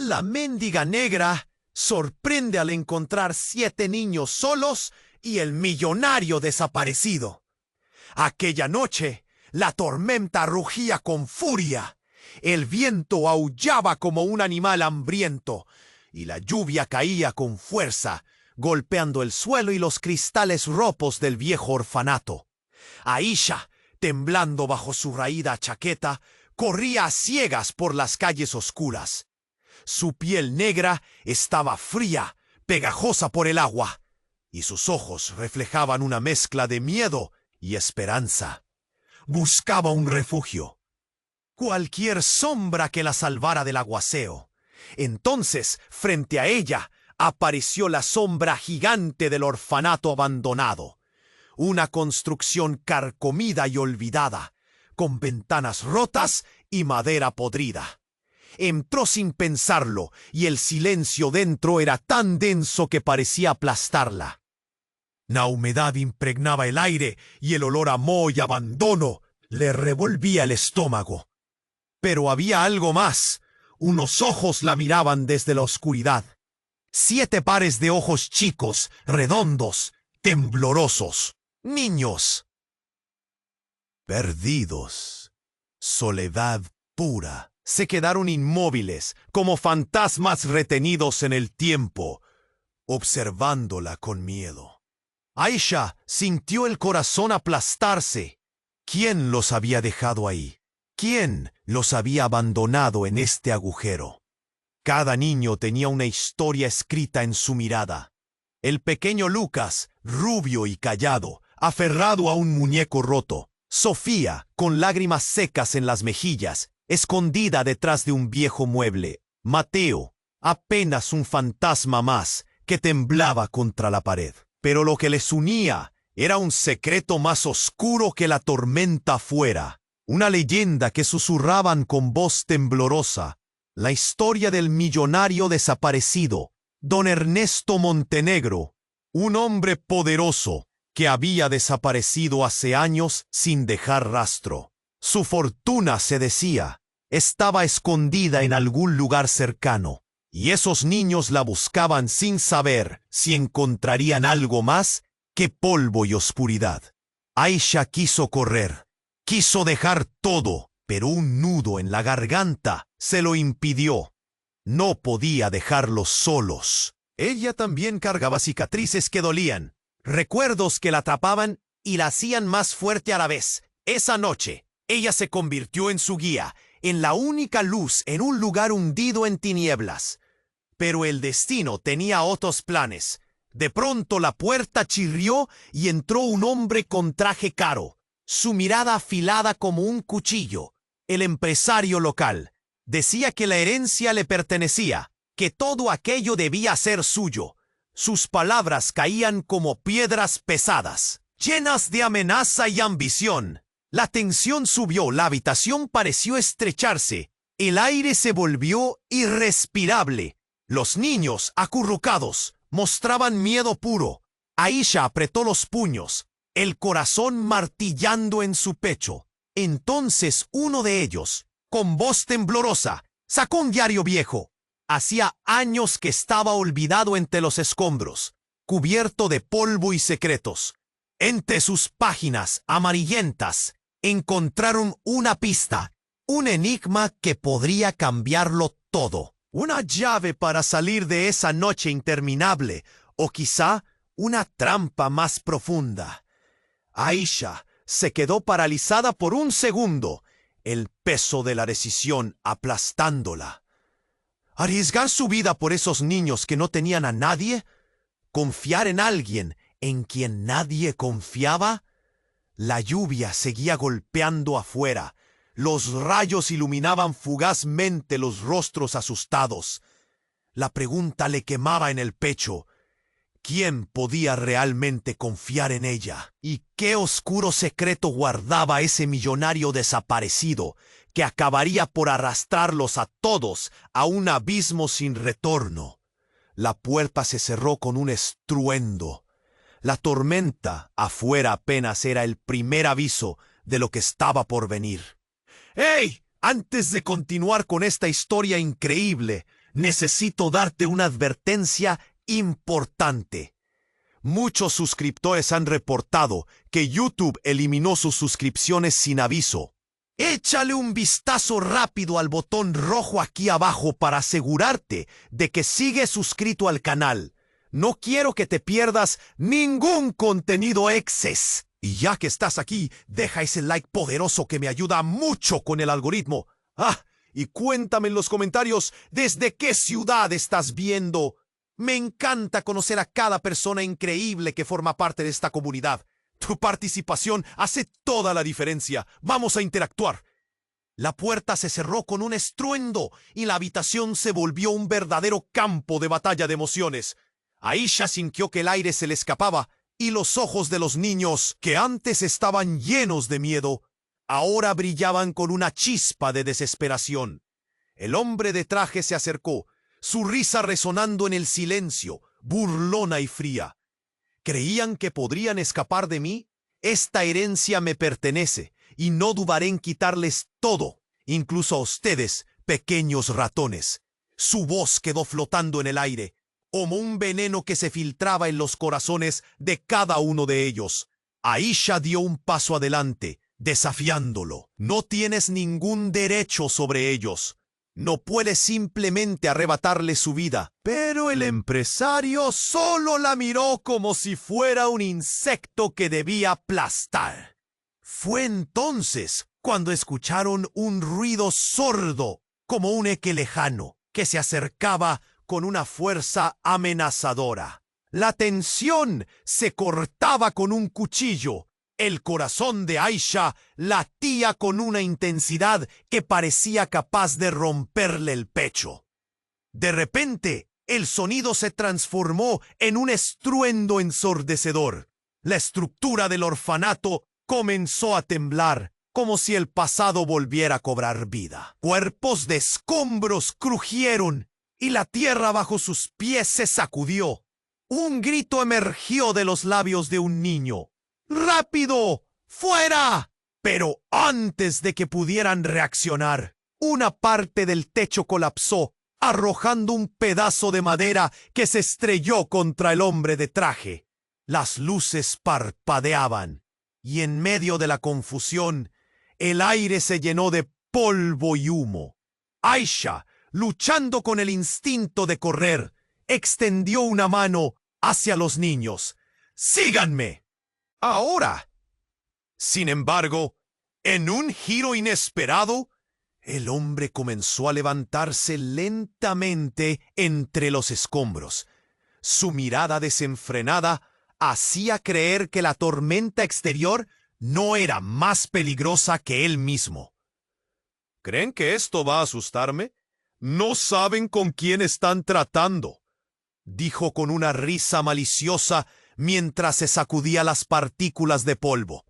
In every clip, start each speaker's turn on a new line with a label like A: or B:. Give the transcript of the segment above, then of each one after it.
A: La mendiga negra sorprende al encontrar 7 niños solos y el millonario desaparecido. Aquella noche, la tormenta rugía con furia. El viento aullaba como un animal hambriento y la lluvia caía con fuerza, golpeando el suelo y los cristales rotos del viejo orfanato. Aisha, temblando bajo su raída chaqueta, corría a ciegas por las calles oscuras. Su piel negra estaba fría, pegajosa por el agua, y sus ojos reflejaban una mezcla de miedo y esperanza. Buscaba un refugio, cualquier sombra que la salvara del aguaceo. Entonces, frente a ella, apareció la sombra gigante del orfanato abandonado. Una construcción carcomida y olvidada, con ventanas rotas y madera podrida. Entró sin pensarlo, y el silencio dentro era tan denso que parecía aplastarla. La humedad impregnaba el aire, y el olor a moho y abandono le revolvía el estómago. Pero había algo más. Unos ojos la miraban desde la oscuridad. 7 pares de ojos chicos, redondos, temblorosos. Niños. Perdidos. Soledad pura. Se quedaron inmóviles, como fantasmas retenidos en el tiempo, observándola con miedo. Aisha sintió el corazón aplastarse. ¿Quién los había dejado ahí? ¿Quién los había abandonado en este agujero? Cada niño tenía una historia escrita en su mirada. El pequeño Lucas, rubio y callado, aferrado a un muñeco roto. Sofía, con lágrimas secas en las mejillas, escondida detrás de un viejo mueble. Mateo, apenas un fantasma más, que temblaba contra la pared. Pero lo que les unía era un secreto más oscuro que la tormenta afuera. Una leyenda que susurraban con voz temblorosa. La historia del millonario desaparecido, don Ernesto Montenegro, un hombre poderoso que había desaparecido hace años sin dejar rastro. Su fortuna, se decía, estaba escondida en algún lugar cercano, y esos niños la buscaban sin saber si encontrarían algo más que polvo y oscuridad. Aisha quiso correr, quiso dejar todo, pero un nudo en la garganta se lo impidió. No podía dejarlos solos. Ella también cargaba cicatrices que dolían, recuerdos que la atrapaban y la hacían más fuerte a la vez. Esa noche, ella se convirtió en su guía, en la única luz en un lugar hundido en tinieblas. Pero el destino tenía otros planes. De pronto la puerta chirrió y entró un hombre con traje caro, su mirada afilada como un cuchillo. El empresario local decía que la herencia le pertenecía, que todo aquello debía ser suyo. Sus palabras caían como piedras pesadas, llenas de amenaza y ambición. La tensión subió, la habitación pareció estrecharse, el aire se volvió irrespirable. Los niños, acurrucados, mostraban miedo puro. Aisha apretó los puños, el corazón martillando en su pecho. Entonces uno de ellos, con voz temblorosa, sacó un diario viejo. Hacía años que estaba olvidado entre los escombros, cubierto de polvo y secretos. Entre sus páginas amarillentas encontraron una pista, un enigma que podría cambiarlo todo. Una llave para salir de esa noche interminable, o quizá una trampa más profunda. Aisha se quedó paralizada por un segundo, el peso de la decisión aplastándola. ¿Arriesgar su vida por esos niños que no tenían a nadie? ¿Confiar en alguien en quien nadie confiaba? La lluvia seguía golpeando afuera. Los rayos iluminaban fugazmente los rostros asustados. La pregunta le quemaba en el pecho. ¿Quién podía realmente confiar en ella? ¿Y qué oscuro secreto guardaba ese millonario desaparecido que acabaría por arrastrarlos a todos a un abismo sin retorno? La puerta se cerró con un estruendo. La tormenta afuera apenas era el primer aviso de lo que estaba por venir. ¡Hey! Antes de continuar con esta historia increíble, necesito darte una advertencia importante. Muchos suscriptores han reportado que YouTube eliminó sus suscripciones sin aviso. Échale un vistazo rápido al botón rojo aquí abajo para asegurarte de que sigues suscrito al canal. No quiero que te pierdas ningún contenido exces. Y ya que estás aquí, deja ese like poderoso que me ayuda mucho con el algoritmo. Y cuéntame en los comentarios desde qué ciudad estás viendo. Me encanta conocer a cada persona increíble que forma parte de esta comunidad. Tu participación hace toda la diferencia. Vamos a interactuar. La puerta se cerró con un estruendo y la habitación se volvió un verdadero campo de batalla de emociones. Aisha sintió que el aire se le escapaba y los ojos de los niños, que antes estaban llenos de miedo, ahora brillaban con una chispa de desesperación. El hombre de traje se acercó, su risa resonando en el silencio, burlona y fría. ¿Creían que podrían escapar de mí? Esta herencia me pertenece y no dudaré en quitarles todo, incluso a ustedes, pequeños ratones. Su voz quedó flotando en el aire, como un veneno que se filtraba en los corazones de cada uno de ellos. Aisha dio un paso adelante, desafiándolo. No tienes ningún derecho sobre ellos. No puedes simplemente arrebatarle su vida. Pero el empresario solo la miró como si fuera un insecto que debía aplastar. Fue entonces cuando escucharon un ruido sordo, como un eco lejano, que se acercaba con una fuerza amenazadora. La tensión se cortaba con un cuchillo. El corazón de Aisha latía con una intensidad que parecía capaz de romperle el pecho. De repente, el sonido se transformó en un estruendo ensordecedor. La estructura del orfanato comenzó a temblar, como si el pasado volviera a cobrar vida. Cuerpos de escombros crujieron y la tierra bajo sus pies se sacudió. Un grito emergió de los labios de un niño. ¡Rápido! ¡Fuera! Pero antes de que pudieran reaccionar, una parte del techo colapsó, arrojando un pedazo de madera que se estrelló contra el hombre de traje. Las luces parpadeaban, y en medio de la confusión, el aire se llenó de polvo y humo. Aisha, luchando con el instinto de correr, extendió una mano hacia los niños. ¡Síganme! Ahora. Sin embargo, en un giro inesperado, el hombre comenzó a levantarse lentamente entre los escombros. Su mirada desenfrenada hacía creer que la tormenta exterior no era más peligrosa que él mismo. ¿Creen que esto va a asustarme? No saben con quién están tratando, dijo con una risa maliciosa mientras se sacudía las partículas de polvo.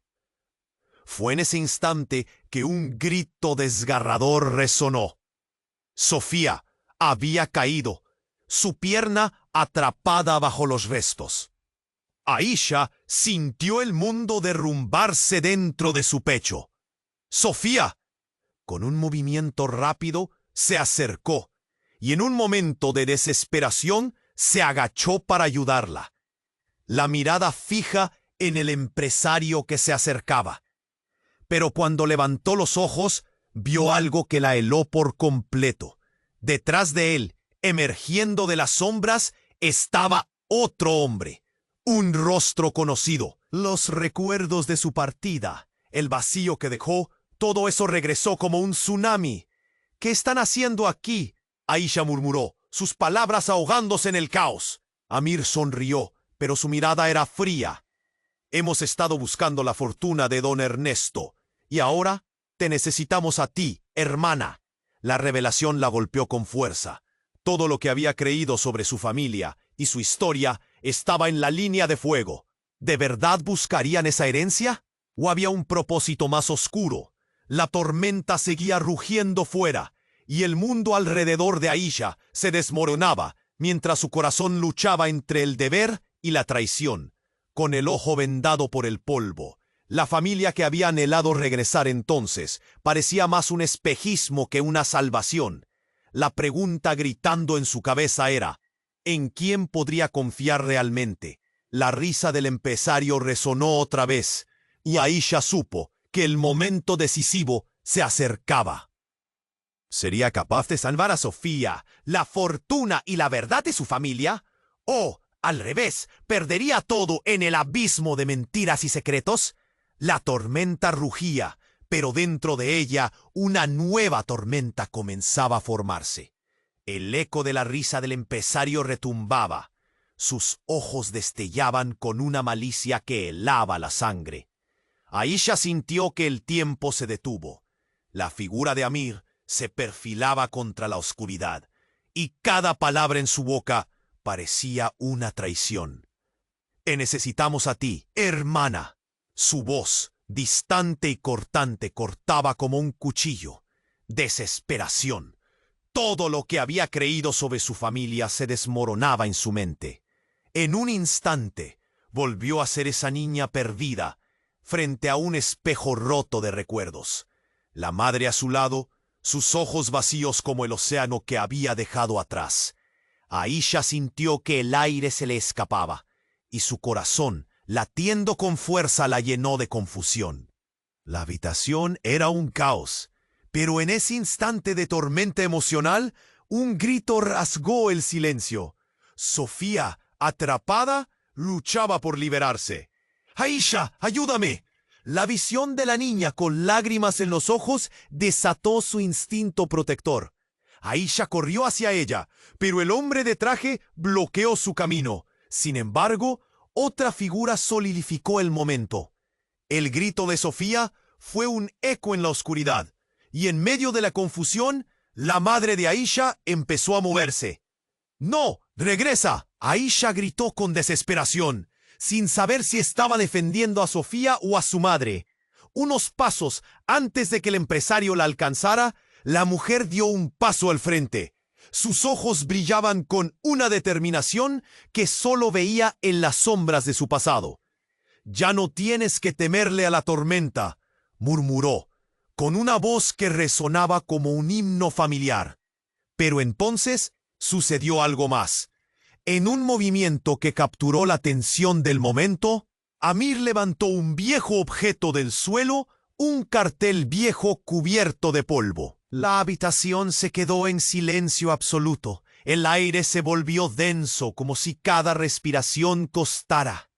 A: Fue en ese instante que un grito desgarrador resonó. Sofía había caído, su pierna atrapada bajo los restos. Aisha sintió el mundo derrumbarse dentro de su pecho. Sofía, con un movimiento rápido, se acercó y en un momento de desesperación se agachó para ayudarla. La mirada fija en el empresario que se acercaba. Pero cuando levantó los ojos, vio algo que la heló por completo. Detrás de él, emergiendo de las sombras, estaba otro hombre. Un rostro conocido. Los recuerdos de su partida, el vacío que dejó, todo eso regresó como un tsunami. ¿Qué están haciendo aquí?, Aisha murmuró, sus palabras ahogándose en el caos. Amir sonrió, pero su mirada era fría. Hemos estado buscando la fortuna de don Ernesto, y ahora te necesitamos a ti, hermana. La revelación la golpeó con fuerza. Todo lo que había creído sobre su familia y su historia estaba en la línea de fuego. ¿De verdad buscarían esa herencia? ¿O había un propósito más oscuro? La tormenta seguía rugiendo fuera, y el mundo alrededor de Aisha se desmoronaba, mientras su corazón luchaba entre el deber y la traición. Con el ojo vendado por el polvo, la familia que había anhelado regresar entonces parecía más un espejismo que una salvación. La pregunta gritando en su cabeza era: ¿en quién podría confiar realmente? La risa del empresario resonó otra vez, y Aisha supo que el momento decisivo se acercaba. ¿Sería capaz de salvar a Sofía, la fortuna y la verdad de su familia? ¿O, al revés, perdería todo en el abismo de mentiras y secretos? La tormenta rugía, pero dentro de ella una nueva tormenta comenzaba a formarse. El eco de la risa del empresario retumbaba. Sus ojos destellaban con una malicia que helaba la sangre. Aisha sintió que el tiempo se detuvo. La figura de Amir se perfilaba contra la oscuridad, y cada palabra en su boca parecía una traición. «Te necesitamos a ti, hermana». Su voz, distante y cortante, cortaba como un cuchillo. Desesperación. Todo lo que había creído sobre su familia se desmoronaba en su mente. En un instante, volvió a ser esa niña perdida, frente a un espejo roto de recuerdos. La madre a su lado, sus ojos vacíos como el océano que había dejado atrás. Aisha sintió que el aire se le escapaba, y su corazón, latiendo con fuerza, la llenó de confusión. La habitación era un caos, pero en ese instante de tormenta emocional, un grito rasgó el silencio. Sofía, atrapada, luchaba por liberarse. «¡Aisha, ayúdame!». La visión de la niña con lágrimas en los ojos desató su instinto protector. Aisha corrió hacia ella, pero el hombre de traje bloqueó su camino. Sin embargo, otra figura solidificó el momento. El grito de Sofía fue un eco en la oscuridad, y en medio de la confusión, la madre de Aisha empezó a moverse. «¡No! ¡Regresa!». Aisha gritó con desesperación, sin saber si estaba defendiendo a Sofía o a su madre. Unos pasos antes de que el empresario la alcanzara, la mujer dio un paso al frente. Sus ojos brillaban con una determinación que solo veía en las sombras de su pasado. «Ya no tienes que temerle a la tormenta», murmuró, con una voz que resonaba como un himno familiar. Pero entonces sucedió algo más. En un movimiento que capturó la atención del momento, Amir levantó un viejo objeto del suelo, un cartel viejo cubierto de polvo. La habitación se quedó en silencio absoluto. El aire se volvió denso, como si cada respiración costara.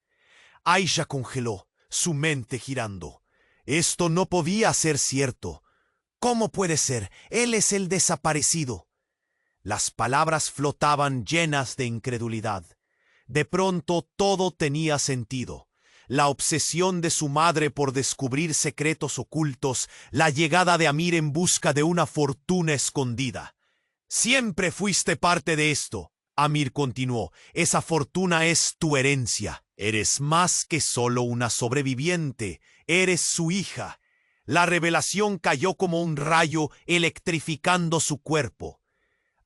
A: Aisha congeló, su mente girando. Esto no podía ser cierto. ¿Cómo puede ser? Él es el desaparecido. Las palabras flotaban llenas de incredulidad. De pronto todo tenía sentido. La obsesión de su madre por descubrir secretos ocultos, la llegada de Amir en busca de una fortuna escondida. «Siempre fuiste parte de esto», Amir continuó. «Esa fortuna es tu herencia. Eres más que solo una sobreviviente. Eres su hija». La revelación cayó como un rayo, electrificando su cuerpo.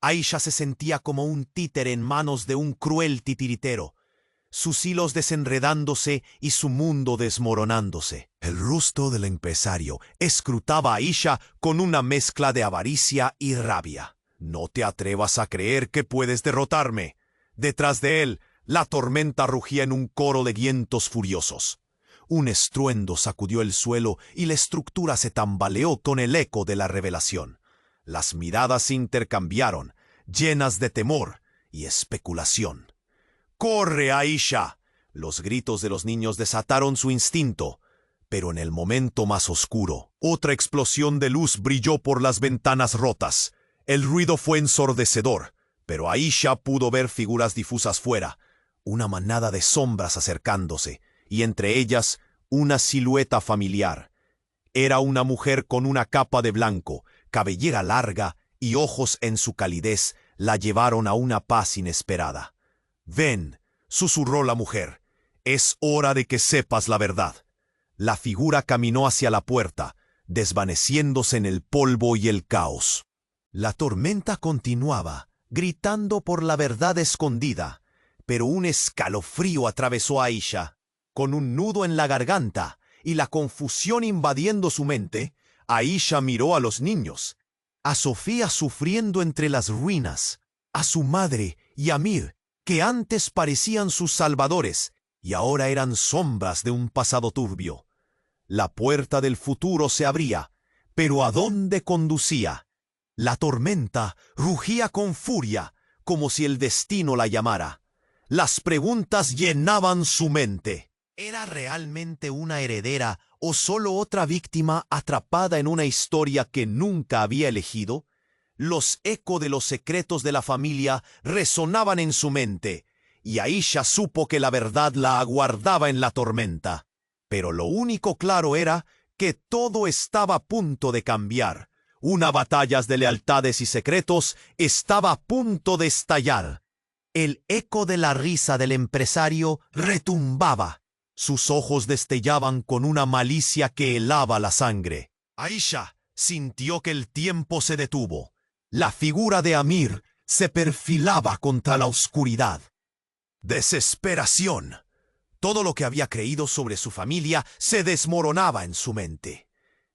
A: Aisha se sentía como un títere en manos de un cruel titiritero, sus hilos desenredándose y su mundo desmoronándose. El rostro del empresario escrutaba a Aisha con una mezcla de avaricia y rabia. «No te atrevas a creer que puedes derrotarme». Detrás de él, la tormenta rugía en un coro de vientos furiosos. Un estruendo sacudió el suelo y la estructura se tambaleó con el eco de la revelación. Las miradas se intercambiaron, llenas de temor y especulación. «¡Corre, Aisha!». Los gritos de los niños desataron su instinto, pero en el momento más oscuro, otra explosión de luz brilló por las ventanas rotas. El ruido fue ensordecedor, pero Aisha pudo ver figuras difusas fuera, una manada de sombras acercándose, y entre ellas una silueta familiar. Era una mujer con una capa de blanco, cabellera larga y ojos en su calidez la llevaron a una paz inesperada. «Ven», susurró la mujer, «es hora de que sepas la verdad». La figura caminó hacia la puerta, desvaneciéndose en el polvo y el caos. La tormenta continuaba, gritando por la verdad escondida, pero un escalofrío atravesó a Aisha. Con un nudo en la garganta y la confusión invadiendo su mente, Aisha miró a los niños. a Sofía sufriendo entre las ruinas, a su madre y a Amir, que antes parecían sus salvadores y ahora eran sombras de un pasado turbio. La puerta del futuro se abría, pero ¿a dónde conducía? La tormenta rugía con furia, como si el destino la llamara. Las preguntas llenaban su mente. ¿Era realmente una heredera o solo otra víctima atrapada en una historia que nunca había elegido? Los ecos de los secretos de la familia resonaban en su mente, y Aisha supo que la verdad la aguardaba en la tormenta. Pero lo único claro era que todo estaba a punto de cambiar. Una batalla de lealtades y secretos estaba a punto de estallar. El eco de la risa del empresario retumbaba. Sus ojos destellaban con una malicia que helaba la sangre. Aisha sintió que el tiempo se detuvo. La figura de Amir se perfilaba contra la oscuridad. Desesperación. Todo lo que había creído sobre su familia se desmoronaba en su mente.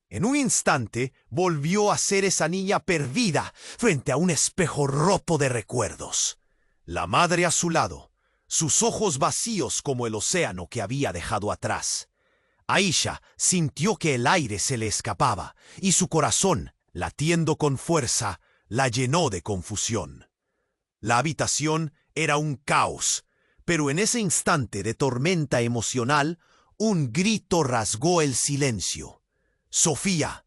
A: En un instante volvió a ser esa niña perdida frente a un espejo roto de recuerdos. La madre a su lado, sus ojos vacíos como el océano que había dejado atrás. Aisha sintió que el aire se le escapaba y su corazón, latiendo con fuerza, la llenó de confusión. La habitación era un caos, pero en ese instante de tormenta emocional, un grito rasgó el silencio. Sofía,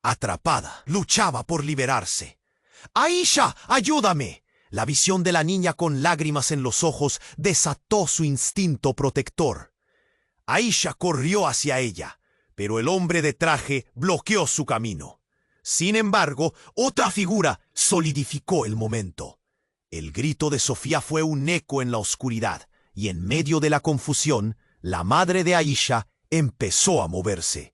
A: atrapada, luchaba por liberarse. ¡Aisha, ayúdame! La visión de la niña con lágrimas en los ojos desató su instinto protector. Aisha corrió hacia ella, pero el hombre de traje bloqueó su camino. Sin embargo, otra figura solidificó el momento. El grito de Sofía fue un eco en la oscuridad, y en medio de la confusión, la madre de Aisha empezó a moverse.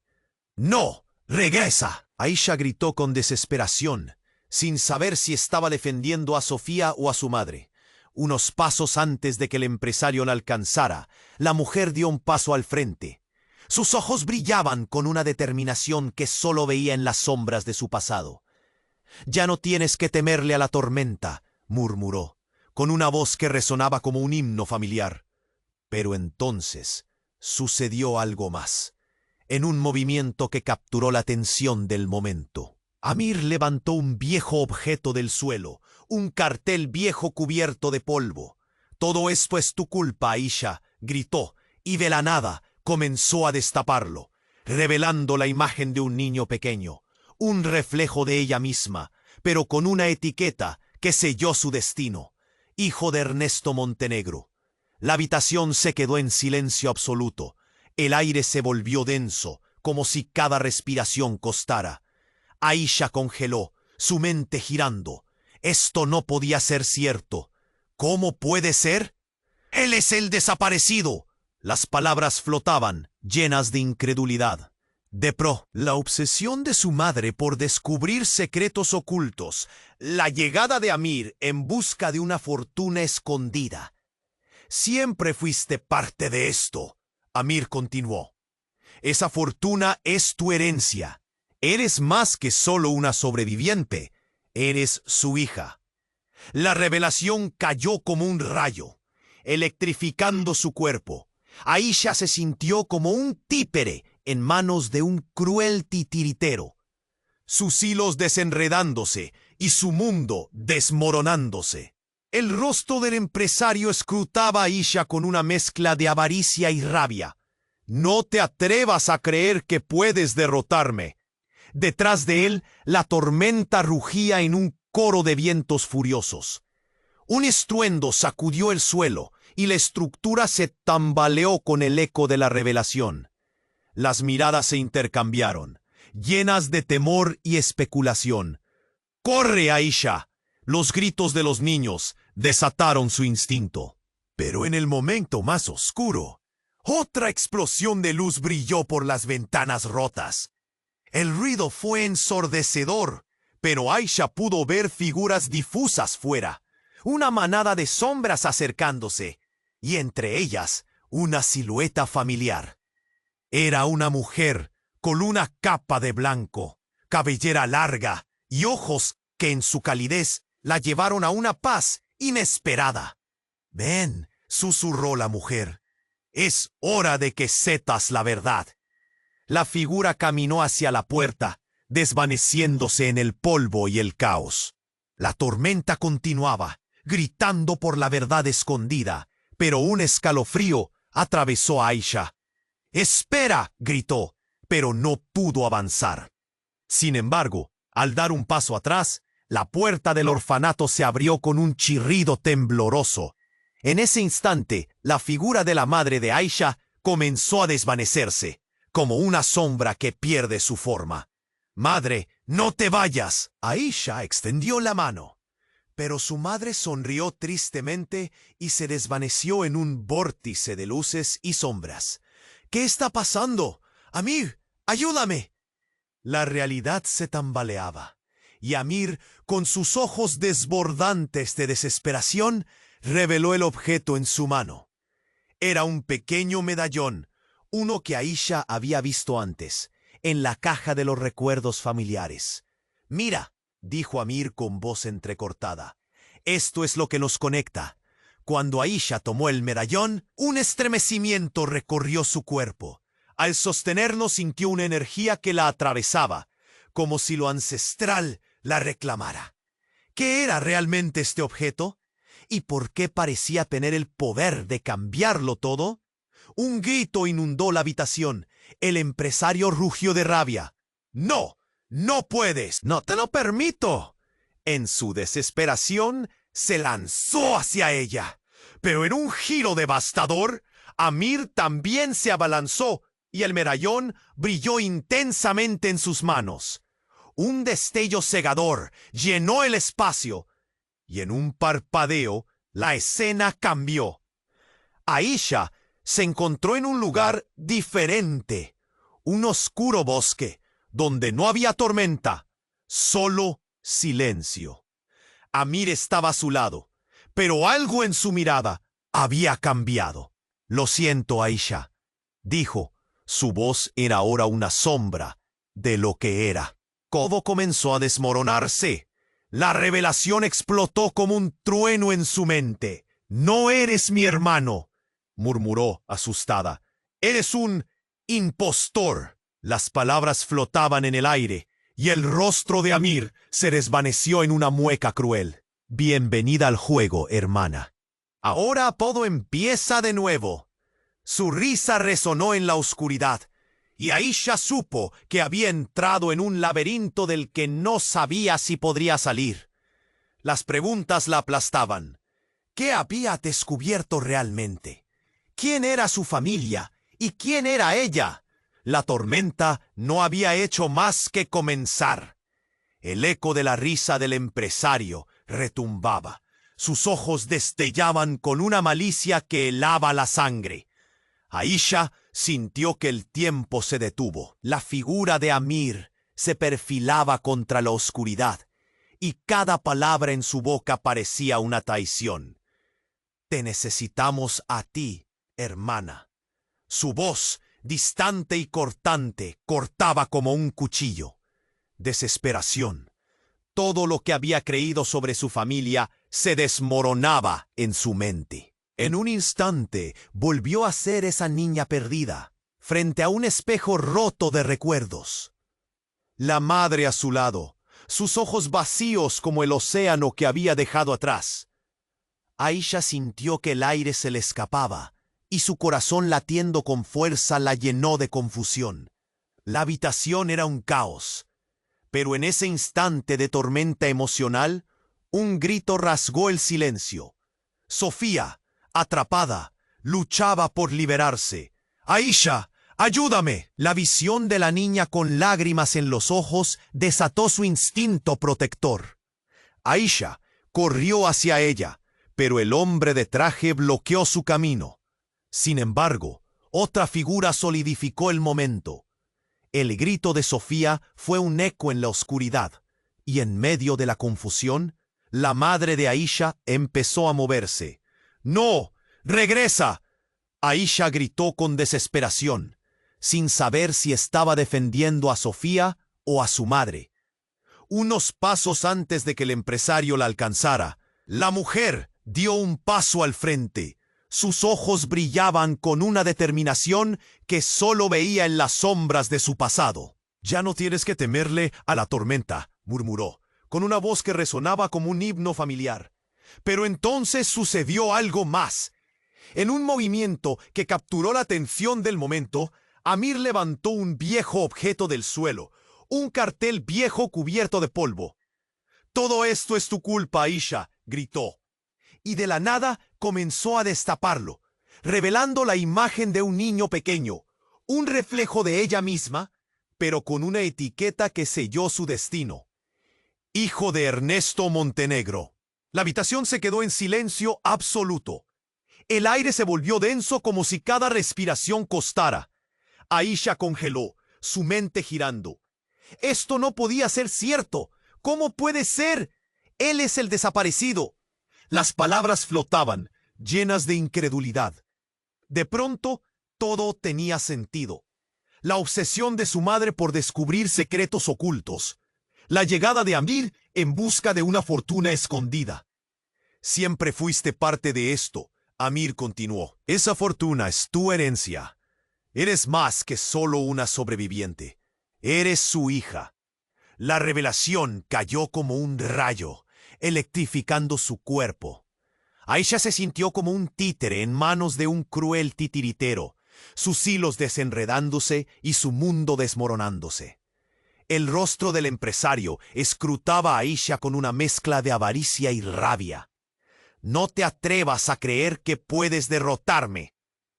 A: ¡No! ¡Regresa! Aisha gritó con desesperación, sin saber si estaba defendiendo a Sofía o a su madre. Unos pasos antes de que el empresario la alcanzara, la mujer dio un paso al frente. Sus ojos brillaban con una determinación que solo veía en las sombras de su pasado. «Ya no tienes que temerle a la tormenta», murmuró, con una voz que resonaba como un himno familiar. Pero entonces sucedió algo más, en un movimiento que capturó la atención del momento. Amir levantó un viejo objeto del suelo, un cartel viejo cubierto de polvo. «Todo esto es tu culpa, Aisha», gritó, y de la nada comenzó a destaparlo, revelando la imagen de un niño pequeño, un reflejo de ella misma, pero con una etiqueta que selló su destino: hijo de Ernesto Montenegro. La habitación se quedó en silencio absoluto. El aire se volvió denso, como si cada respiración costara. Aisha congeló, su mente girando. Esto no podía ser cierto. ¿Cómo puede ser? ¡Él es el desaparecido! Las palabras flotaban, llenas de incredulidad. La obsesión de su madre por descubrir secretos ocultos, la llegada de Amir en busca de una fortuna escondida. «Siempre fuiste parte de esto», Amir continuó. «Esa fortuna es tu herencia. Eres más que solo una sobreviviente. Eres su hija». La revelación cayó como un rayo, electrificando su cuerpo. Aisha se sintió como un títere en manos de un cruel titiritero, sus hilos desenredándose y su mundo desmoronándose. El rostro del empresario escrutaba a Aisha con una mezcla de avaricia y rabia. «No te atrevas a creer que puedes derrotarme». Detrás de él, la tormenta rugía en un coro de vientos furiosos. Un estruendo sacudió el suelo y la estructura se tambaleó con el eco de la revelación. Las miradas se intercambiaron, llenas de temor y especulación. «¡Corre, Aisha!». Los gritos de los niños desataron su instinto. Pero en el momento más oscuro, otra explosión de luz brilló por las ventanas rotas. El ruido fue ensordecedor, pero Aisha pudo ver figuras difusas fuera, una manada de sombras acercándose, y entre ellas una silueta familiar. Era una mujer con una capa de blanco, cabellera larga y ojos que en su calidez la llevaron a una paz inesperada. «Ven», susurró la mujer, «es hora de que sepas la verdad». La figura caminó hacia la puerta, desvaneciéndose en el polvo y el caos. La tormenta continuaba, gritando por la verdad escondida, pero un escalofrío atravesó a Aisha. «¡Espera!», gritó, pero no pudo avanzar. Sin embargo, al dar un paso atrás, la puerta del orfanato se abrió con un chirrido tembloroso. En ese instante, la figura de la madre de Aisha comenzó a desvanecerse, como una sombra que pierde su forma. «Madre, no te vayas». Aisha extendió la mano, pero su madre sonrió tristemente y se desvaneció en un vórtice de luces y sombras. «¿Qué está pasando? Amir, ayúdame». La realidad se tambaleaba, y Amir, con sus ojos desbordantes de desesperación, reveló el objeto en su mano. Era un pequeño medallón, uno que Aisha había visto antes, en la caja de los recuerdos familiares. «Mira», dijo Amir con voz entrecortada, «esto es lo que nos conecta». Cuando Aisha tomó el medallón, un estremecimiento recorrió su cuerpo. Al sostenerlo sintió una energía que la atravesaba, como si lo ancestral la reclamara. ¿Qué era realmente este objeto? ¿Y por qué parecía tener el poder de cambiarlo todo? Un grito inundó la habitación. El empresario rugió de rabia. «¡No! ¡No puedes! ¡No te lo permito!». En su desesperación, se lanzó hacia ella. Pero en un giro devastador, Amir también se abalanzó y el medallón brilló intensamente en sus manos. Un destello cegador llenó el espacio y en un parpadeo la escena cambió. Aisha se encontró en un lugar diferente, un oscuro bosque donde no había tormenta, solo silencio. Amir estaba a su lado, pero algo en su mirada había cambiado. «Lo siento, Aisha», dijo. Su voz era ahora una sombra de lo que era. Todo comenzó a desmoronarse. La revelación explotó como un trueno en su mente. «No eres mi hermano», murmuró asustada. «Eres un impostor». Las palabras flotaban en el aire y el rostro de Amir se desvaneció en una mueca cruel. «Bienvenida al juego, hermana. Ahora todo empieza de nuevo». Su risa resonó en la oscuridad, y Aisha supo que había entrado en un laberinto del que no sabía si podría salir. Las preguntas la aplastaban. ¿Qué había descubierto realmente? ¿Quién era su familia? ¿Y quién era ella? La tormenta no había hecho más que comenzar. El eco de la risa del empresario retumbaba. Sus ojos destellaban con una malicia que helaba la sangre. Aisha sintió que el tiempo se detuvo. La figura de Amir se perfilaba contra la oscuridad, y cada palabra en su boca parecía una traición. «Te necesitamos a ti, hermana». Su voz, distante y cortante, cortaba como un cuchillo. Desesperación. Todo lo que había creído sobre su familia se desmoronaba en su mente. En un instante volvió a ser esa niña perdida, frente a un espejo roto de recuerdos. La madre a su lado, sus ojos vacíos como el océano que había dejado atrás. Aisha sintió que el aire se le escapaba, y su corazón latiendo con fuerza la llenó de confusión. La habitación era un caos, pero en ese instante de tormenta emocional, un grito rasgó el silencio. Sofía, atrapada, luchaba por liberarse. «¡Aisha, ayúdame!». La visión de la niña con lágrimas en los ojos desató su instinto protector. Aisha corrió hacia ella, pero el hombre de traje bloqueó su camino. Sin embargo, otra figura solidificó el momento. El grito de Sofía fue un eco en la oscuridad, y en medio de la confusión, la madre de Aisha empezó a moverse. «¡No! ¡Regresa!». Aisha gritó con desesperación, sin saber si estaba defendiendo a Sofía o a su madre. Unos pasos antes de que el empresario la alcanzara, la mujer dio un paso al frente. Sus ojos brillaban con una determinación que solo veía en las sombras de su pasado. «Ya no tienes que temerle a la tormenta», murmuró, con una voz que resonaba como un himno familiar. Pero entonces sucedió algo más. En un movimiento que capturó la atención del momento, Amir levantó un viejo objeto del suelo, un cartel viejo cubierto de polvo. «Todo esto es tu culpa, Aisha», gritó. Y de la nada comenzó a destaparlo, revelando la imagen de un niño pequeño, un reflejo de ella misma, pero con una etiqueta que selló su destino. «Hijo de Ernesto Montenegro». La habitación se quedó en silencio absoluto. El aire se volvió denso como si cada respiración costara. Aisha congeló, su mente girando. Esto no podía ser cierto. ¿Cómo puede ser? Él es el desaparecido. Las palabras flotaban, llenas de incredulidad. De pronto, todo tenía sentido. La obsesión de su madre por descubrir secretos ocultos. La llegada de Amir en busca de una fortuna escondida. «Siempre fuiste parte de esto», Amir continuó. «Esa fortuna es tu herencia. Eres más que solo una sobreviviente. Eres su hija». La revelación cayó como un rayo, electrificando su cuerpo. Aisha se sintió como un títere en manos de un cruel titiritero, sus hilos desenredándose y su mundo desmoronándose. El rostro del empresario escrutaba a Aisha con una mezcla de avaricia y rabia. «No te atrevas a creer que puedes derrotarme».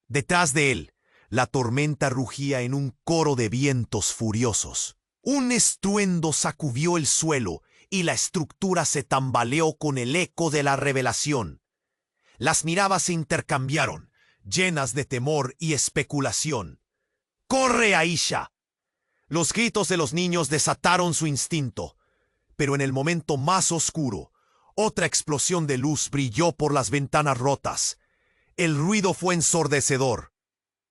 A: Detrás de él, la tormenta rugía en un coro de vientos furiosos. Un estruendo sacudió el suelo y la estructura se tambaleó con el eco de la revelación. Las miradas se intercambiaron, llenas de temor y especulación. «¡Corre, Aisha!». Los gritos de los niños desataron su instinto, pero en el momento más oscuro, otra explosión de luz brilló por las ventanas rotas. El ruido fue ensordecedor,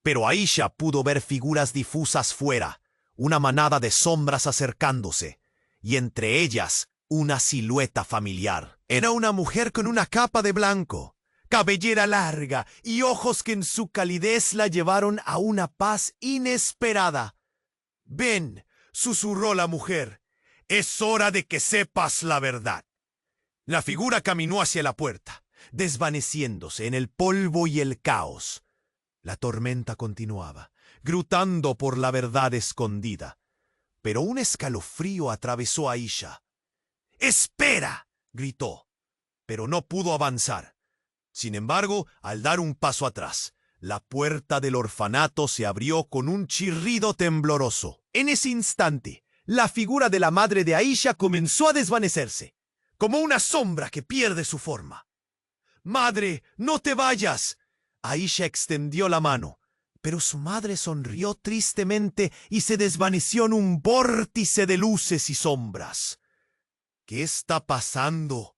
A: pero Aisha pudo ver figuras difusas fuera, una manada de sombras acercándose, y entre ellas una silueta familiar. Era una mujer con una capa de blanco, cabellera larga y ojos que en su calidez la llevaron a una paz inesperada. «Ven», susurró la mujer, «es hora de que sepas la verdad». La figura caminó hacia la puerta, desvaneciéndose en el polvo y el caos. La tormenta continuaba, gritando por la verdad escondida. Pero un escalofrío atravesó a Aisha. «¡Espera!», gritó, pero no pudo avanzar. Sin embargo, al dar un paso atrás, la puerta del orfanato se abrió con un chirrido tembloroso. En ese instante, la figura de la madre de Aisha comenzó a desvanecerse, como una sombra que pierde su forma. «¡Madre, no te vayas!». Aisha extendió la mano, pero su madre sonrió tristemente y se desvaneció en un vórtice de luces y sombras. «¿Qué está pasando?».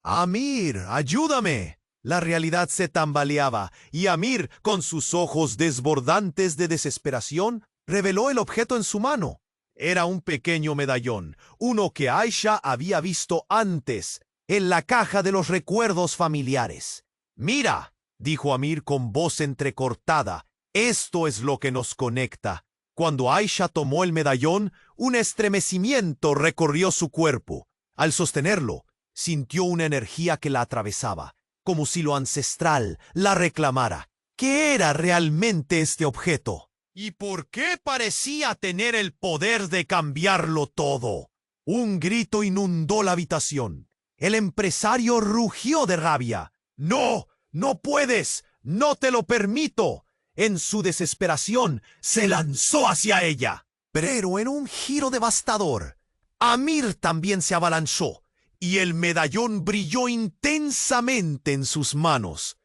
A: «Amir, ayúdame». La realidad se tambaleaba, y Amir, con sus ojos desbordantes de desesperación, reveló el objeto en su mano. Era un pequeño medallón, uno que Aisha había visto antes, en la caja de los recuerdos familiares. «Mira», dijo Amir con voz entrecortada, «esto es lo que nos conecta». Cuando Aisha tomó el medallón, un estremecimiento recorrió su cuerpo. Al sostenerlo, sintió una energía que la atravesaba, como si lo ancestral la reclamara. ¿Qué era realmente este objeto? ¿Y por qué parecía tener el poder de cambiarlo todo? Un grito inundó la habitación. El empresario rugió de rabia. «¡No! ¡No puedes! ¡No te lo permito!». En su desesperación, se lanzó hacia ella. Pero en un giro devastador, Amir también se abalanzó, y el medallón brilló intensamente en sus manos.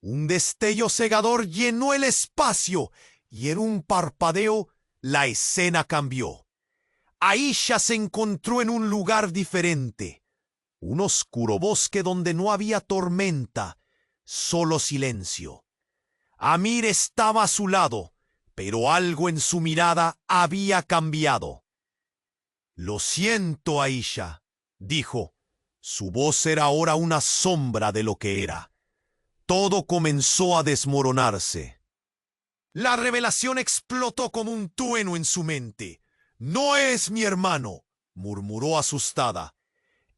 A: Un destello cegador llenó el espacio, y en un parpadeo, la escena cambió. Aisha se encontró en un lugar diferente. Un oscuro bosque donde no había tormenta, solo silencio. Amir estaba a su lado, pero algo en su mirada había cambiado. Lo siento, Aisha, dijo. Su voz era ahora una sombra de lo que era. Todo comenzó a desmoronarse. La revelación explotó como un trueno en su mente. «No es mi hermano», murmuró asustada.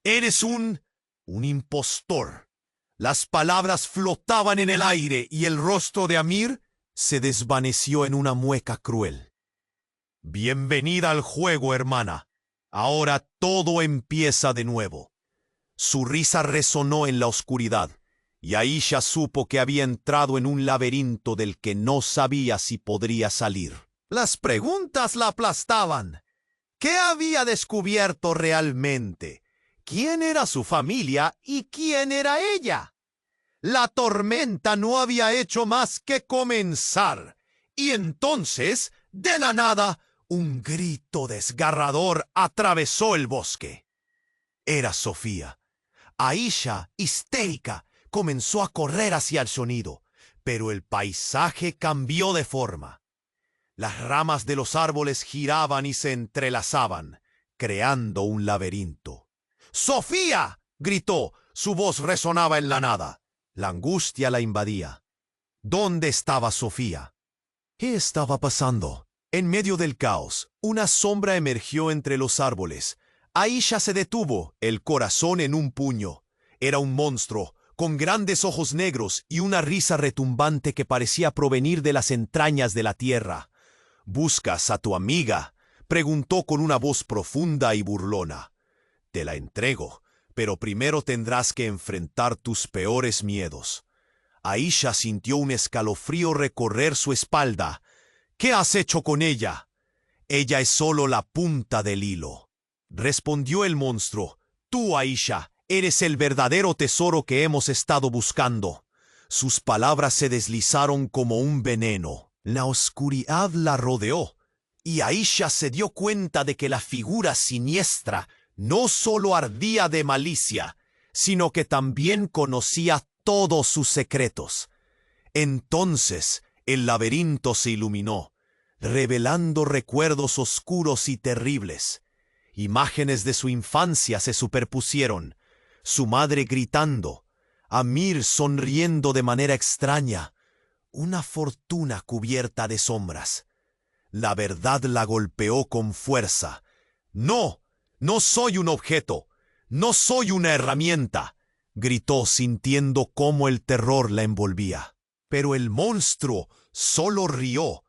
A: «Eres un impostor». Las palabras flotaban en el aire y el rostro de Amir se desvaneció en una mueca cruel. «Bienvenida al juego, hermana. Ahora todo empieza de nuevo». Su risa resonó en la oscuridad, y Aisha supo que había entrado en un laberinto del que no sabía si podría salir. Las preguntas la aplastaban. ¿Qué había descubierto realmente? ¿Quién era su familia y quién era ella? La tormenta no había hecho más que comenzar. Y entonces, de la nada, un grito desgarrador atravesó el bosque. Era Sofía. Aisha, histérica, comenzó a correr hacia el sonido, pero el paisaje cambió de forma. Las ramas de los árboles giraban y se entrelazaban, creando un laberinto. ¡Sofía!, gritó. Su voz resonaba en la nada. La angustia la invadía. ¿Dónde estaba Sofía? ¿Qué estaba pasando? En medio del caos, una sombra emergió entre los árboles. Aisha se detuvo, el corazón en un puño. Era un monstruo, con grandes ojos negros y una risa retumbante que parecía provenir de las entrañas de la tierra. «¿Buscas a tu amiga?», preguntó con una voz profunda y burlona. «Te la entrego, pero primero tendrás que enfrentar tus peores miedos». Aisha sintió un escalofrío recorrer su espalda. «¿Qué has hecho con ella?». «Ella es solo la punta del hilo», respondió el monstruo. «Tú, Aisha, eres el verdadero tesoro que hemos estado buscando». Sus palabras se deslizaron como un veneno. La oscuridad la rodeó, y Aisha se dio cuenta de que la figura siniestra no solo ardía de malicia, sino que también conocía todos sus secretos. Entonces el laberinto se iluminó, revelando recuerdos oscuros y terribles. Imágenes de su infancia se superpusieron, su madre gritando, Amir sonriendo de manera extraña, una fortuna cubierta de sombras. La verdad la golpeó con fuerza. «No, no soy un objeto, no soy una herramienta», gritó sintiendo cómo el terror la envolvía. Pero el monstruo solo rió.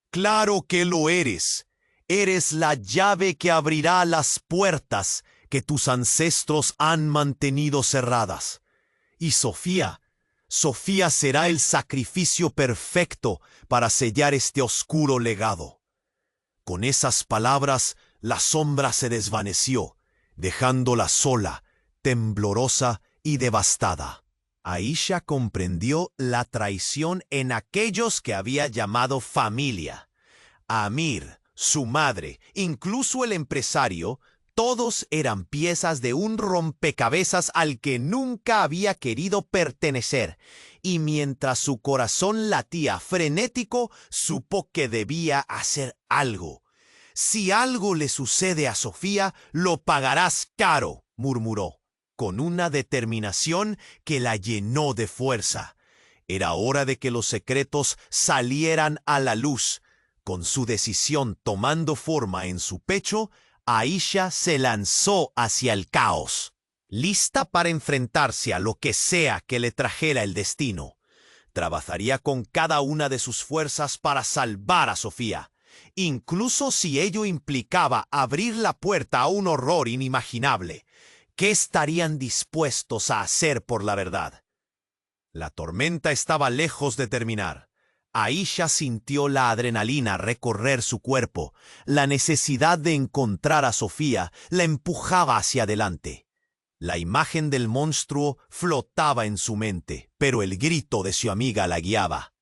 A: «Claro que lo eres. Eres la llave que abrirá las puertas que tus ancestros han mantenido cerradas. Y Sofía será el sacrificio perfecto para sellar este oscuro legado». Con esas palabras, la sombra se desvaneció, dejándola sola, temblorosa y devastada. Aisha comprendió la traición en aquellos que había llamado familia. Amir, su madre, incluso el empresario, todos eran piezas de un rompecabezas al que nunca había querido pertenecer, y mientras su corazón latía frenético, supo que debía hacer algo. «Si algo le sucede a Sofía, lo pagarás caro», murmuró, con una determinación que la llenó de fuerza. Era hora de que los secretos salieran a la luz. Con su decisión tomando forma en su pecho, Aisha se lanzó hacia el caos, lista para enfrentarse a lo que sea que le trajera el destino. Trabajaría con cada una de sus fuerzas para salvar a Sofía, incluso si ello implicaba abrir la puerta a un horror inimaginable. ¿Qué estarían dispuestos a hacer por la verdad? La tormenta estaba lejos de terminar. Aisha sintió la adrenalina recorrer su cuerpo. La necesidad de encontrar a Sofía la empujaba hacia adelante. La imagen del monstruo flotaba en su mente, pero el grito de su amiga la guiaba.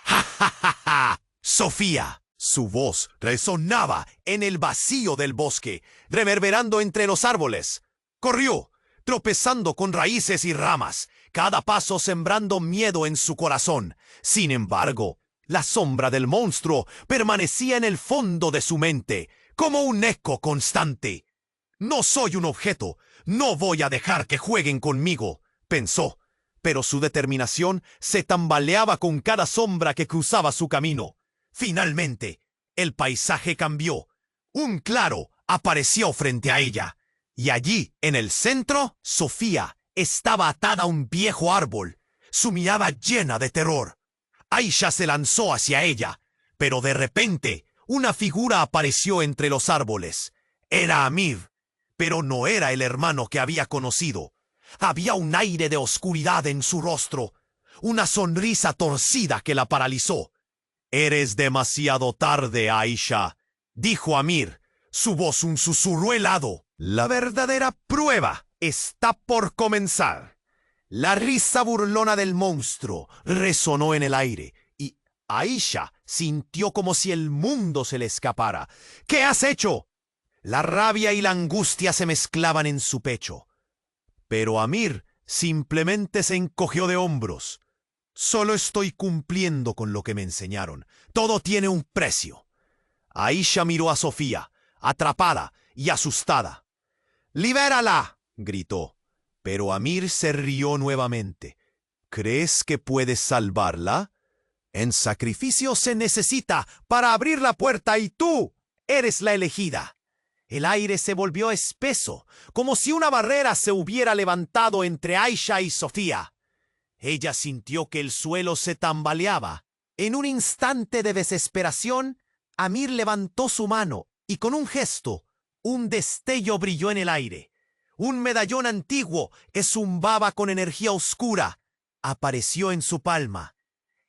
A: ¡Ja, ja, ja, ja! ¡Sofía! Su voz resonaba en el vacío del bosque, reverberando entre los árboles. Corrió, tropezando con raíces y ramas, cada paso sembrando miedo en su corazón. Sin embargo, la sombra del monstruo permanecía en el fondo de su mente, como un eco constante. No soy un objeto, no voy a dejar que jueguen conmigo, pensó, pero su determinación se tambaleaba con cada sombra que cruzaba su camino. Finalmente, el paisaje cambió. Un claro apareció frente a ella, y allí, en el centro, Sofía estaba atada a un viejo árbol, su mirada llena de terror. Aisha se lanzó hacia ella, pero de repente una figura apareció entre los árboles. Era Amir, pero no era el hermano que había conocido. Había un aire de oscuridad en su rostro, una sonrisa torcida que la paralizó. «Eres demasiado tarde, Aisha», dijo Amir, su voz un susurro helado. «La verdadera prueba está por comenzar». La risa burlona del monstruo resonó en el aire, y Aisha sintió como si el mundo se le escapara. «¿Qué has hecho?». La rabia y la angustia se mezclaban en su pecho. Pero Amir simplemente se encogió de hombros. «Solo estoy cumpliendo con lo que me enseñaron. Todo tiene un precio». Aisha miró a Sofía, atrapada y asustada. «¡Libérala!», gritó. Pero Amir se rió nuevamente. «¿Crees que puedes salvarla? En sacrificio se necesita para abrir la puerta y tú eres la elegida». El aire se volvió espeso, como si una barrera se hubiera levantado entre Aisha y Sofía. Ella sintió que el suelo se tambaleaba. En un instante de desesperación, Amir levantó su mano y con un gesto, un destello brilló en el aire. Un medallón antiguo que zumbaba con energía oscura apareció en su palma.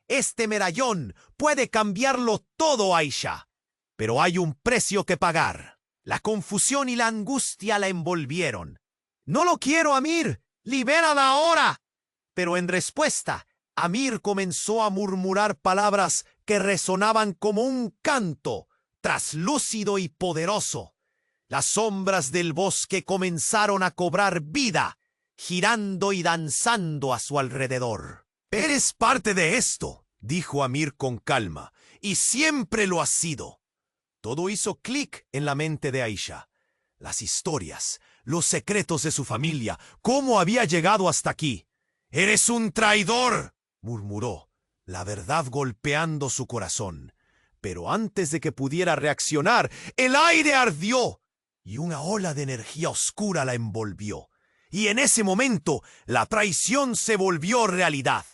A: «Este medallón puede cambiarlo todo, Aisha, pero hay un precio que pagar». La confusión y la angustia la envolvieron. «¡No lo quiero, Amir! ¡Libérala ahora!». Pero en respuesta, Amir comenzó a murmurar palabras que resonaban como un canto, traslúcido y poderoso. Las sombras del bosque comenzaron a cobrar vida, girando y danzando a su alrededor. «Eres parte de esto», dijo Amir con calma, «y siempre lo has sido». Todo hizo clic en la mente de Aisha. Las historias, los secretos de su familia, cómo había llegado hasta aquí. «¡Eres un traidor!», murmuró, la verdad golpeando su corazón. Pero antes de que pudiera reaccionar, el aire ardió y una ola de energía oscura la envolvió. Y en ese momento, la traición se volvió realidad.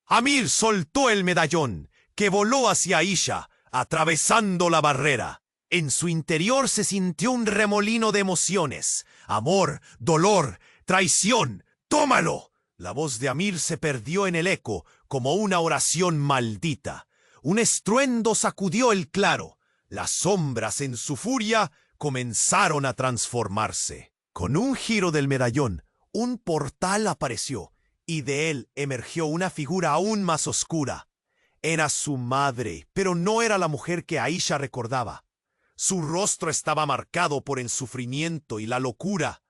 A: Amir soltó el medallón, que voló hacia Aisha, atravesando la barrera. En su interior se sintió un remolino de emociones. Amor, dolor, traición. ¡Tómalo! La voz de Amir se perdió en el eco como una oración maldita. Un estruendo sacudió el claro. Las sombras en su furia comenzaron a transformarse. Con un giro del medallón, un portal apareció y de él emergió una figura aún más oscura. Era su madre, pero no era la mujer que Aisha recordaba. Su rostro estaba marcado por el sufrimiento y la locura.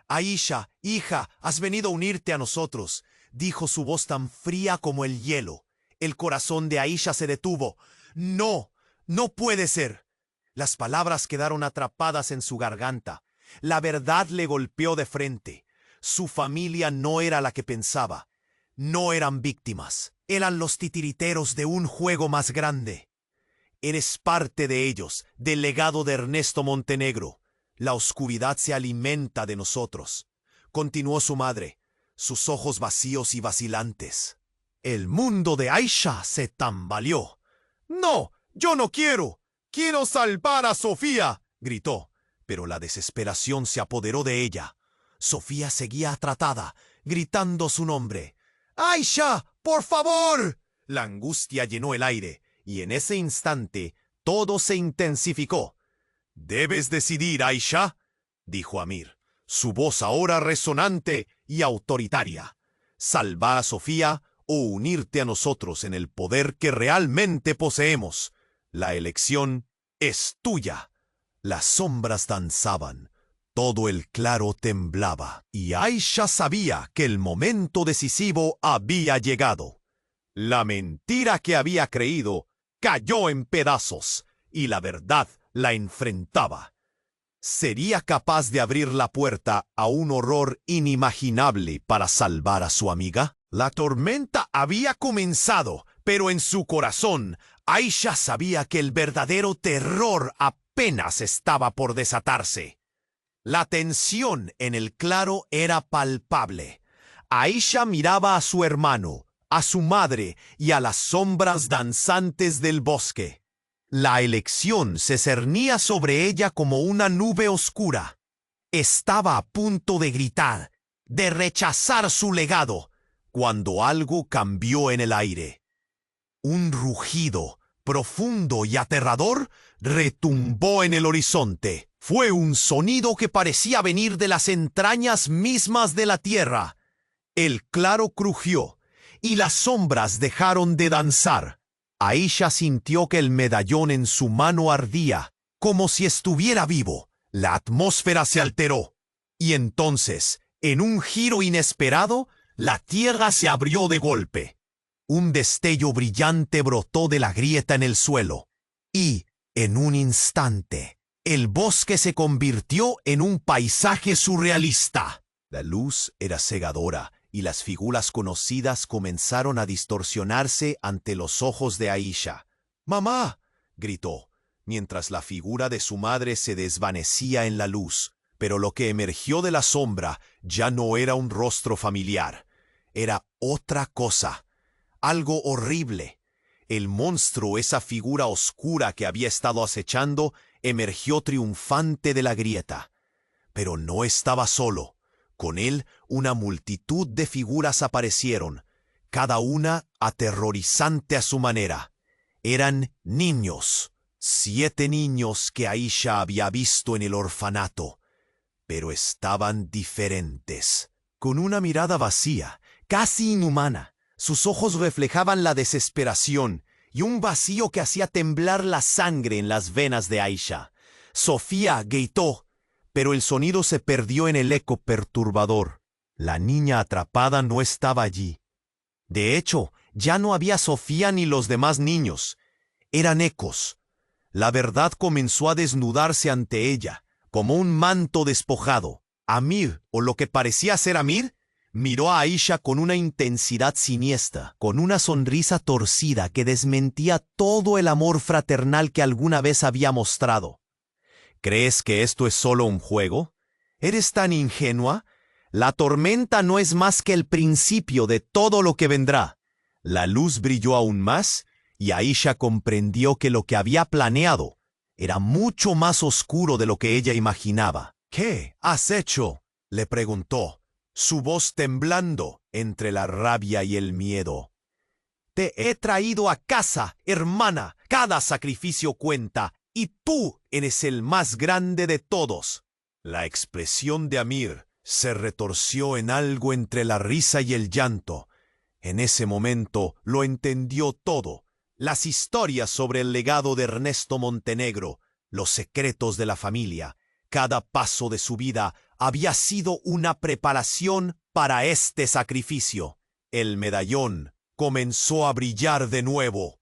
A: «Aisha, hija, has venido a unirte a nosotros», dijo su voz tan fría como el hielo. El corazón de Aisha se detuvo. «No, no puede ser». Las palabras quedaron atrapadas en su garganta. La verdad le golpeó de frente. Su familia no era la que pensaba. No eran víctimas. Eran los titiriteros de un juego más grande. «Eres parte de ellos, del legado de Ernesto Montenegro. La oscuridad se alimenta de nosotros», continuó su madre, sus ojos vacíos y vacilantes. El mundo de Aisha se tambaleó. «No, yo no quiero. Quiero salvar a Sofía», gritó, pero la desesperación se apoderó de ella. Sofía seguía atratada, gritando su nombre. «¡Aisha, por favor!». La angustia llenó el aire, y en ese instante todo se intensificó. «Debes decidir, Aisha», dijo Amir, su voz ahora resonante y autoritaria. «¿Salvar a Sofía o unirte a nosotros en el poder que realmente poseemos? La elección es tuya». Las sombras danzaban. Todo el claro temblaba, y Aisha sabía que el momento decisivo había llegado. La mentira que había creído cayó en pedazos, y la verdad la enfrentaba. ¿Sería capaz de abrir la puerta a un horror inimaginable para salvar a su amiga? La tormenta había comenzado, pero en su corazón, Aisha sabía que el verdadero terror apenas estaba por desatarse. La tensión en el claro era palpable. Aisha miraba a su hermano, a su madre y a las sombras danzantes del bosque. La elección se cernía sobre ella como una nube oscura. Estaba a punto de gritar, de rechazar su legado, cuando algo cambió en el aire. Un rugido, profundo y aterrador, retumbó en el horizonte. Fue un sonido que parecía venir de las entrañas mismas de la tierra. El claro crujió, y las sombras dejaron de danzar. Aisha sintió que el medallón en su mano ardía, como si estuviera vivo. La atmósfera se alteró, y entonces, en un giro inesperado, la tierra se abrió de golpe. Un destello brillante brotó de la grieta en el suelo, y, en un instante, el bosque se convirtió en un paisaje surrealista. La luz era cegadora, y las figuras conocidas comenzaron a distorsionarse ante los ojos de Aisha. «¡Mamá!», gritó, mientras la figura de su madre se desvanecía en la luz. Pero lo que emergió de la sombra ya no era un rostro familiar. Era otra cosa, algo horrible. El monstruo, esa figura oscura que había estado acechando, emergió triunfante de la grieta. Pero no estaba solo. Con él, una multitud de figuras aparecieron, cada una aterrorizante a su manera. Eran niños, 7 niños que Aisha había visto en el orfanato, pero estaban diferentes. Con una mirada vacía, casi inhumana, sus ojos reflejaban la desesperación y un vacío que hacía temblar la sangre en las venas de Aisha. Sofía gritó, pero el sonido se perdió en el eco perturbador. La niña atrapada no estaba allí. De hecho, ya no había Sofía ni los demás niños. Eran ecos. La verdad comenzó a desnudarse ante ella, como un manto despojado. Amir, o lo que parecía ser Amir, miró a Aisha con una intensidad siniestra, con una sonrisa torcida que desmentía todo el amor fraternal que alguna vez había mostrado. ¿Crees que esto es solo un juego? ¿Eres tan ingenua? La tormenta no es más que el principio de todo lo que vendrá. La luz brilló aún más, y Aisha comprendió que lo que había planeado era mucho más oscuro de lo que ella imaginaba. «¿Qué has hecho?», le preguntó, su voz temblando entre la rabia y el miedo. «Te he traído a casa, hermana. Cada sacrificio cuenta, y tú eres el más grande de todos». La expresión de Amir se retorció en algo entre la risa y el llanto. En ese momento lo entendió todo. Las historias sobre el legado de Ernesto Montenegro, los secretos de la familia, cada paso de su vida había sido una preparación para este sacrificio. El medallón comenzó a brillar de nuevo,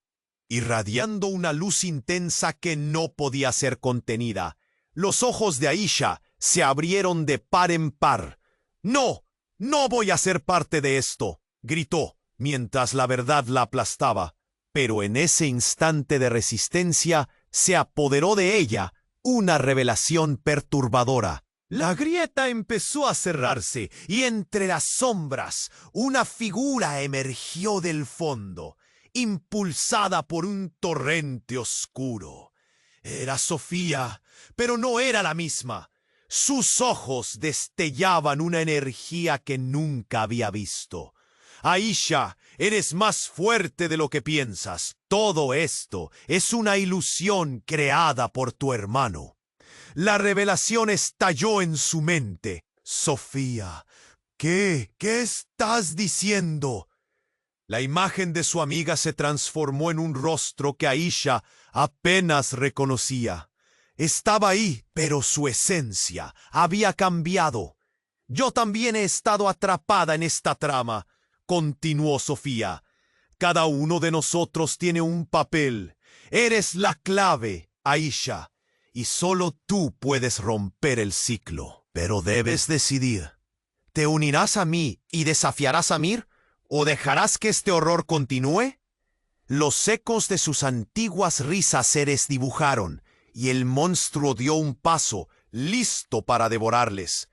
A: irradiando una luz intensa que no podía ser contenida. Los ojos de Aisha se abrieron de par en par. «¡No! ¡No voy a ser parte de esto!», gritó, mientras la verdad la aplastaba. Pero en ese instante de resistencia se apoderó de ella una revelación perturbadora. La grieta empezó a cerrarse y entre las sombras una figura emergió del fondo, impulsada por un torrente oscuro. Era Sofía, pero no era la misma. Sus ojos destellaban una energía que nunca había visto. «Aisha, eres más fuerte de lo que piensas. Todo esto es una ilusión creada por tu hermano». La revelación estalló en su mente. «Sofía, ¿qué estás diciendo?». La imagen de su amiga se transformó en un rostro que Aisha apenas reconocía. Estaba ahí, pero su esencia había cambiado. «Yo también he estado atrapada en esta trama», continuó Sofía. «Cada uno de nosotros tiene un papel. Eres la clave, Aisha. y solo tú puedes romper el ciclo. Pero debes decidir. ¿Te unirás a mí y desafiarás a Mir? ¿O dejarás que este horror continúe? Los ecos de sus antiguas risas se desdibujaron, y el monstruo dio un paso, listo para devorarles.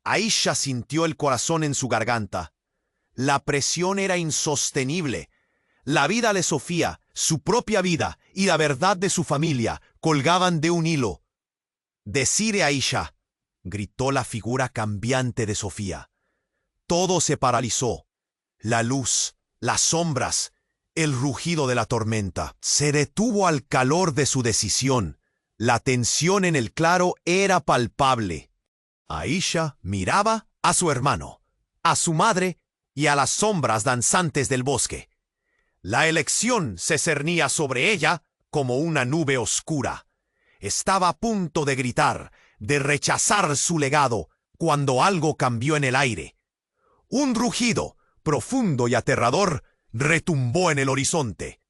A: Aisha sintió el corazón en su garganta. La presión era insostenible. La vida de Sofía, su propia vida y la verdad de su familia colgaban de un hilo. «Decide, Aisha», gritó la figura cambiante de Sofía. Todo se paralizó. La luz, las sombras, el rugido de la tormenta. Se detuvo al calor de su decisión. La tensión en el claro era palpable. Aisha miraba a su hermano, a su madre y a las sombras danzantes del bosque. La elección se cernía sobre ella como una nube oscura. Estaba a punto de gritar, de rechazar su legado, cuando algo cambió en el aire. Un rugido, profundo y aterrador, retumbó en el horizonte.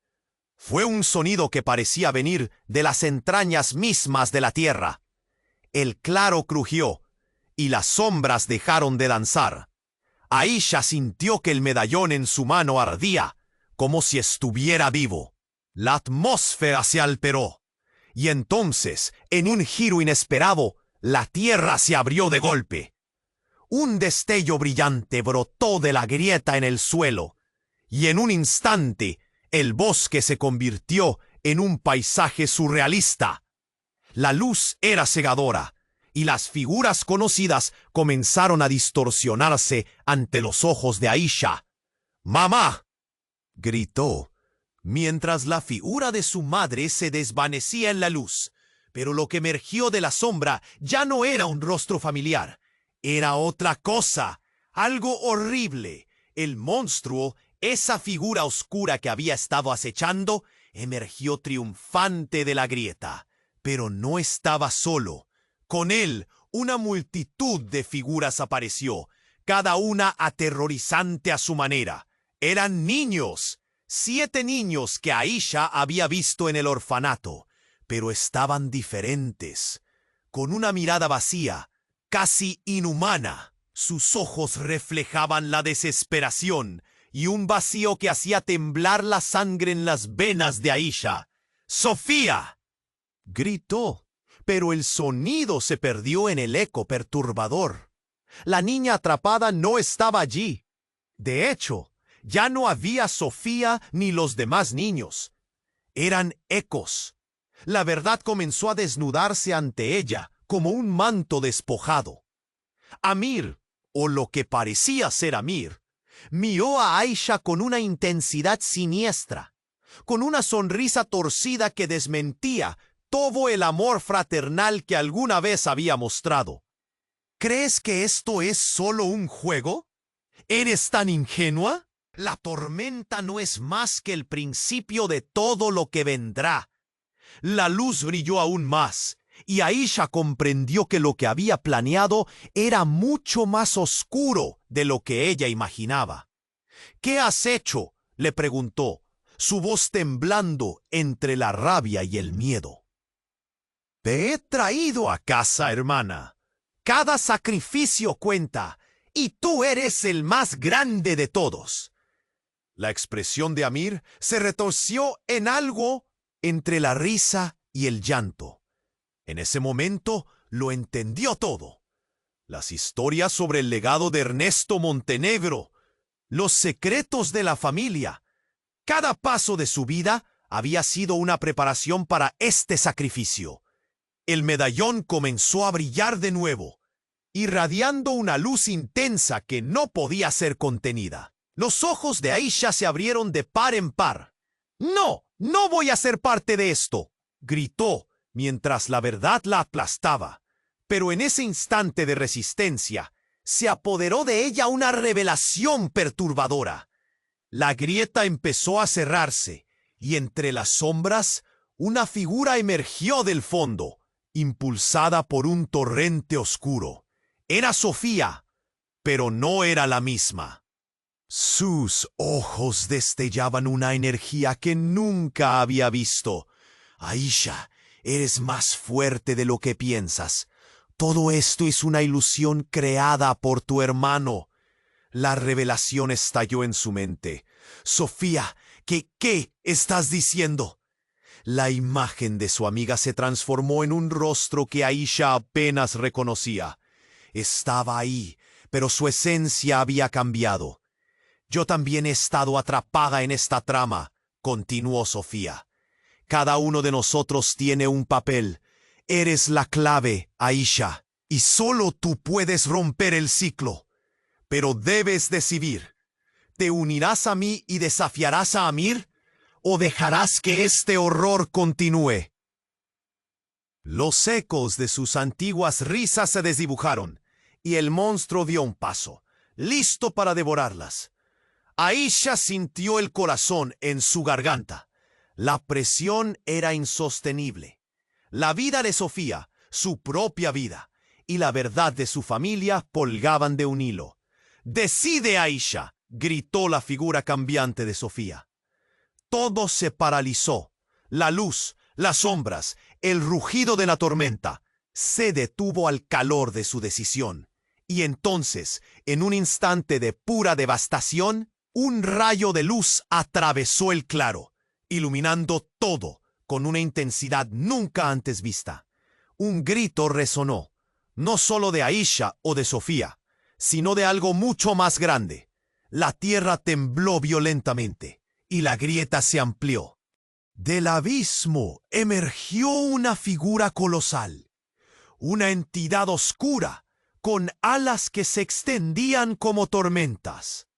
A: Fue un sonido que parecía venir de las entrañas mismas de la tierra. El claro crujió, y las sombras dejaron de danzar. Aisha sintió que el medallón en su mano ardía, como si estuviera vivo. La atmósfera se alteró, y entonces, en un giro inesperado, la tierra se abrió de golpe. Un destello brillante brotó de la grieta en el suelo, y en un instante, el bosque se convirtió en un paisaje surrealista. La luz era cegadora, y las figuras conocidas comenzaron a distorsionarse ante los ojos de Aisha. «¡Mamá!», gritó, mientras la figura de su madre se desvanecía en la luz. Pero lo que emergió de la sombra ya no era un rostro familiar. Era otra cosa, algo horrible. El monstruo, esa figura oscura que había estado acechando, emergió triunfante de la grieta. Pero no estaba solo. Con él, una multitud de figuras apareció, cada una aterrorizante a su manera. Eran niños, 7 niños que Aisha había visto en el orfanato, pero estaban diferentes, con una mirada vacía, casi inhumana. Sus ojos reflejaban la desesperación y un vacío que hacía temblar la sangre en las venas de Aisha. «¡Sofía!», gritó, pero el sonido se perdió en el eco perturbador. La niña atrapada no estaba allí. De hecho, ya no había Sofía ni los demás niños. Eran ecos. La verdad comenzó a desnudarse ante ella como un manto despojado. Amir, o lo que parecía ser Amir, miró a Aisha con una intensidad siniestra, con una sonrisa torcida que desmentía todo el amor fraternal que alguna vez había mostrado. «¿Crees que esto es solo un juego? ¿Eres tan ingenua? La tormenta no es más que el principio de todo lo que vendrá». La luz brilló aún más, y Aisha comprendió que lo que había planeado era mucho más oscuro de lo que ella imaginaba. «¿Qué has hecho?», le preguntó, su voz temblando entre la rabia y el miedo. «Te he traído a casa, hermana. Cada sacrificio cuenta, y tú eres el más grande de todos». La expresión de Amir se retorció en algo entre la risa y el llanto. En ese momento lo entendió todo. Las historias sobre el legado de Ernesto Montenegro, los secretos de la familia. Cada paso de su vida había sido una preparación para este sacrificio. El medallón comenzó a brillar de nuevo, irradiando una luz intensa que no podía ser contenida. Los ojos de Aisha se abrieron de par en par. «¡No! ¡No voy a ser parte de esto!», gritó, mientras la verdad la aplastaba. Pero en ese instante de resistencia, se apoderó de ella una revelación perturbadora. La grieta empezó a cerrarse, y entre las sombras, una figura emergió del fondo, impulsada por un torrente oscuro. Era Sofía, pero no era la misma. Sus ojos destellaban una energía que nunca había visto. «Aisha, Eres más fuerte de lo que piensas. Todo esto es una ilusión creada por tu hermano. La revelación estalló en su mente. Sofía, ¿qué estás diciendo? La imagen de su amiga se transformó en un rostro que Aisha apenas reconocía. Estaba ahí, pero su esencia había cambiado. Yo también he estado atrapada en esta trama, continuó Sofía. Cada uno de nosotros tiene un papel. Eres la clave, Aisha, y solo tú puedes romper el ciclo. Pero debes decidir. ¿Te unirás a mí y desafiarás a Amir? ¿O dejarás que este horror continúe? Los ecos de sus antiguas risas se desdibujaron, y el monstruo dio un paso, listo para devorarlas. Aisha sintió el corazón en su garganta. La presión era insostenible. La vida de Sofía, su propia vida, y la verdad de su familia colgaban de un hilo. «Decide, Aisha», gritó la figura cambiante de Sofía. Todo se paralizó. La luz, las sombras, el rugido de la tormenta. Se detuvo al calor de su decisión. Y entonces, en un instante de pura devastación, un rayo de luz atravesó el claro, iluminando todo con una intensidad nunca antes vista. Un grito resonó, no solo de Aisha o de Sofía, sino de algo mucho más grande. La tierra tembló violentamente y la grieta se amplió. Del abismo emergió una figura colosal, una entidad oscura, con alas que se extendían como tormentas.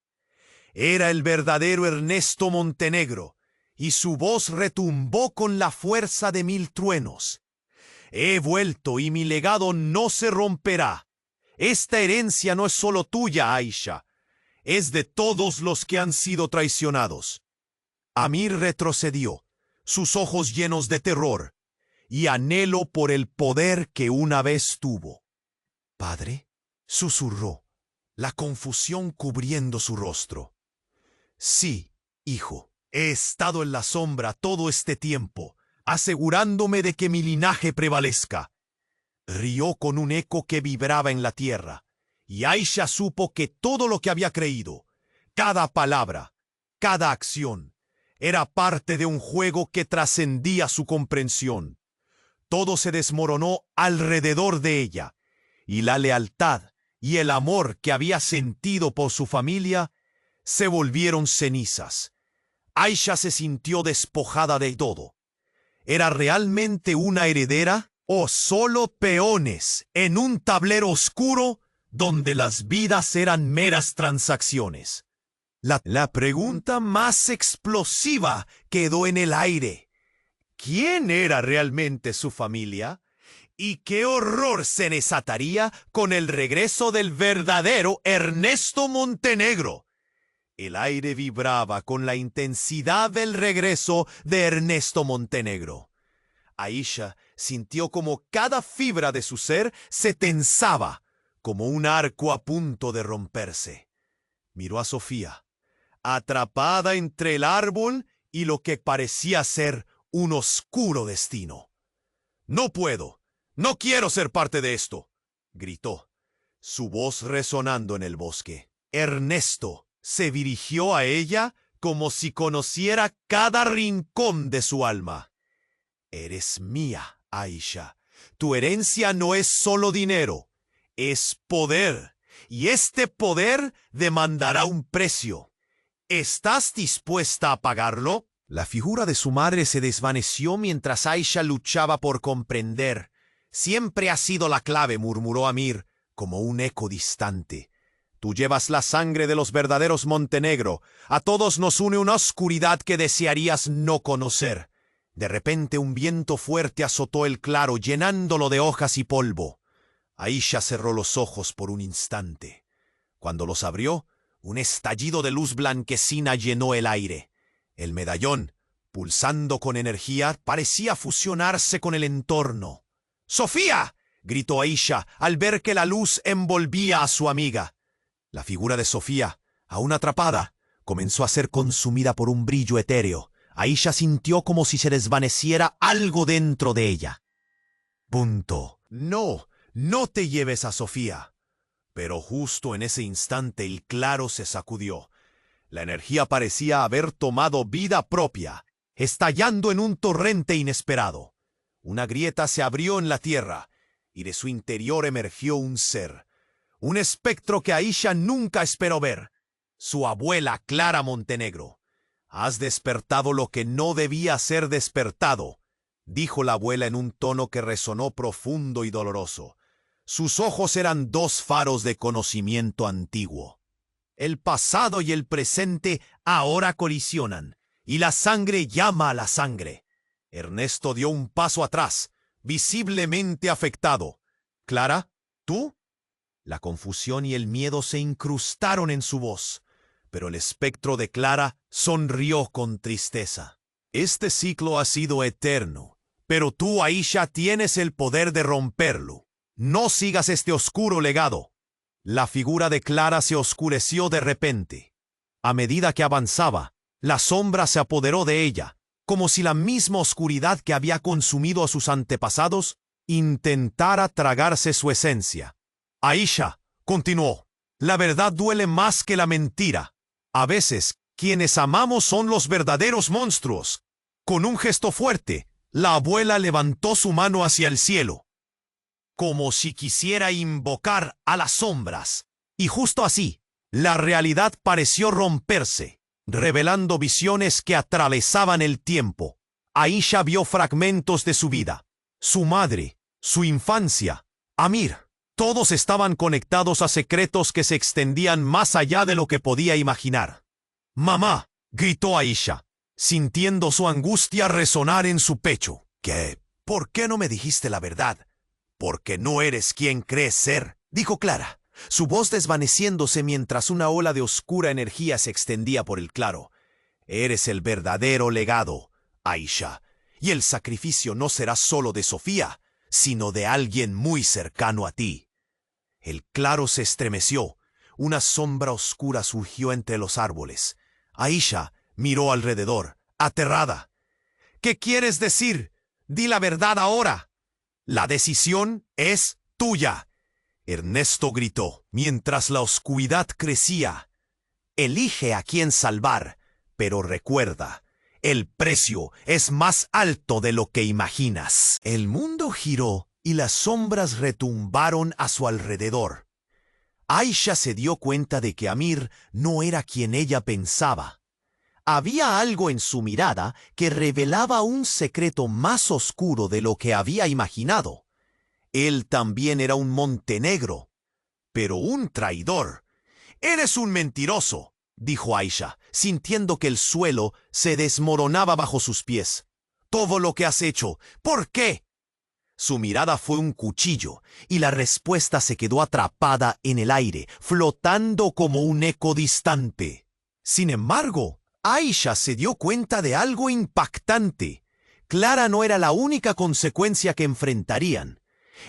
A: Era el verdadero Ernesto Montenegro, y su voz retumbó con la fuerza de 1000 truenos. He vuelto y mi legado no se romperá. Esta herencia no es solo tuya, Aisha, es de todos los que han sido traicionados. Amir retrocedió, sus ojos llenos de terror y anhelo por el poder que una vez tuvo. «Padre», susurró, la confusión cubriendo su rostro. «Sí, hijo, he estado en la sombra todo este tiempo, asegurándome de que mi linaje prevalezca». Rió con un eco que vibraba en la tierra, y Aisha supo que todo lo que había creído, cada palabra, cada acción, era parte de un juego que trascendía su comprensión. Todo se desmoronó alrededor de ella, y la lealtad y el amor que había sentido por su familia se volvieron cenizas. Aisha se sintió despojada de todo. ¿Era realmente una heredera o solo peones en un tablero oscuro donde las vidas eran meras transacciones? La pregunta más explosiva quedó en el aire. ¿Quién era realmente su familia? ¿Y qué horror se desataría con el regreso del verdadero Ernesto Montenegro? El aire vibraba con la intensidad del regreso de Ernesto Montenegro. Aisha sintió como cada fibra de su ser se tensaba, como un arco a punto de romperse. Miró a Sofía, atrapada entre el árbol y lo que parecía ser un oscuro destino. «No puedo, no quiero ser parte de esto», gritó, su voz resonando en el bosque. Ernesto se dirigió a ella como si conociera cada rincón de su alma. «Eres mía, Aisha. Tu herencia no es solo dinero, es poder, y este poder demandará un precio. ¿Estás dispuesta a pagarlo?» La figura de su madre se desvaneció mientras Aisha luchaba por comprender. «Siempre ha sido la clave», murmuró Amir, como un eco distante. «Tú llevas la sangre de los verdaderos Montenegro. A todos nos une una oscuridad que desearías no conocer». De repente un viento fuerte azotó el claro, llenándolo de hojas y polvo. Aisha cerró los ojos por un instante. Cuando los abrió, un estallido de luz blanquecina llenó el aire. El medallón, pulsando con energía, parecía fusionarse con el entorno. «¡Sofía!», gritó Aisha al ver que la luz envolvía a su amiga. La figura de Sofía, aún atrapada, comenzó a ser consumida por un brillo etéreo, Aisha sintió como si se desvaneciera algo dentro de ella. No, no te lleves a Sofía. Pero justo en ese instante el claro se sacudió. La energía parecía haber tomado vida propia, estallando en un torrente inesperado. Una grieta se abrió en la tierra, y de su interior emergió un ser. Un espectro que Aisha nunca esperó ver. Su abuela Clara Montenegro. «Has despertado lo que no debía ser despertado», dijo la abuela en un tono que resonó profundo y doloroso. Sus ojos eran dos faros de conocimiento antiguo. El pasado y el presente ahora colisionan, y la sangre llama a la sangre. Ernesto dio un paso atrás, visiblemente afectado. «¿Clara? ¿Tú?» La confusión y el miedo se incrustaron en su voz, pero el espectro de Clara sonrió con tristeza. «Este ciclo ha sido eterno, pero tú, Aisha, tienes el poder de romperlo. No sigas este oscuro legado». La figura de Clara se oscureció de repente. A medida que avanzaba, la sombra se apoderó de ella, como si la misma oscuridad que había consumido a sus antepasados intentara tragarse su esencia. «Aisha», continuó, «la verdad duele más que la mentira. A veces, quienes amamos son los verdaderos monstruos». Con un gesto fuerte, la abuela levantó su mano hacia el cielo, como si quisiera invocar a las sombras. Y justo así, la realidad pareció romperse, revelando visiones que atravesaban el tiempo. Aisha vio fragmentos de su vida, su madre, su infancia, Amir. Todos estaban conectados a secretos que se extendían más allá de lo que podía imaginar. «Mamá», gritó Aisha, sintiendo su angustia resonar en su pecho. «¿Por qué no me dijiste la verdad?» «Porque no eres quien crees ser», dijo Clara, su voz desvaneciéndose mientras una ola de oscura energía se extendía por el claro. «Eres el verdadero legado, Aisha, y el sacrificio no será solo de Sofía, sino de alguien muy cercano a ti». El claro se estremeció. Una sombra oscura surgió entre los árboles. Aisha miró alrededor, aterrada. «¿Qué quieres decir? Di la verdad ahora». «La decisión es tuya», Ernesto gritó, mientras la oscuridad crecía. «Elige a quién salvar, pero recuerda, el precio es más alto de lo que imaginas». El mundo giró y las sombras retumbaron a su alrededor. Aisha se dio cuenta de que Amir no era quien ella pensaba. Había algo en su mirada que revelaba un secreto más oscuro de lo que había imaginado. Él también era un Montenegro, pero un traidor. «Eres un mentiroso», dijo Aisha, sintiendo que el suelo se desmoronaba bajo sus pies. «Todo lo que has hecho, ¿por qué?» Su mirada fue un cuchillo, y la respuesta se quedó atrapada en el aire, flotando como un eco distante. Sin embargo, Aisha se dio cuenta de algo impactante. Clara no era la única consecuencia que enfrentarían.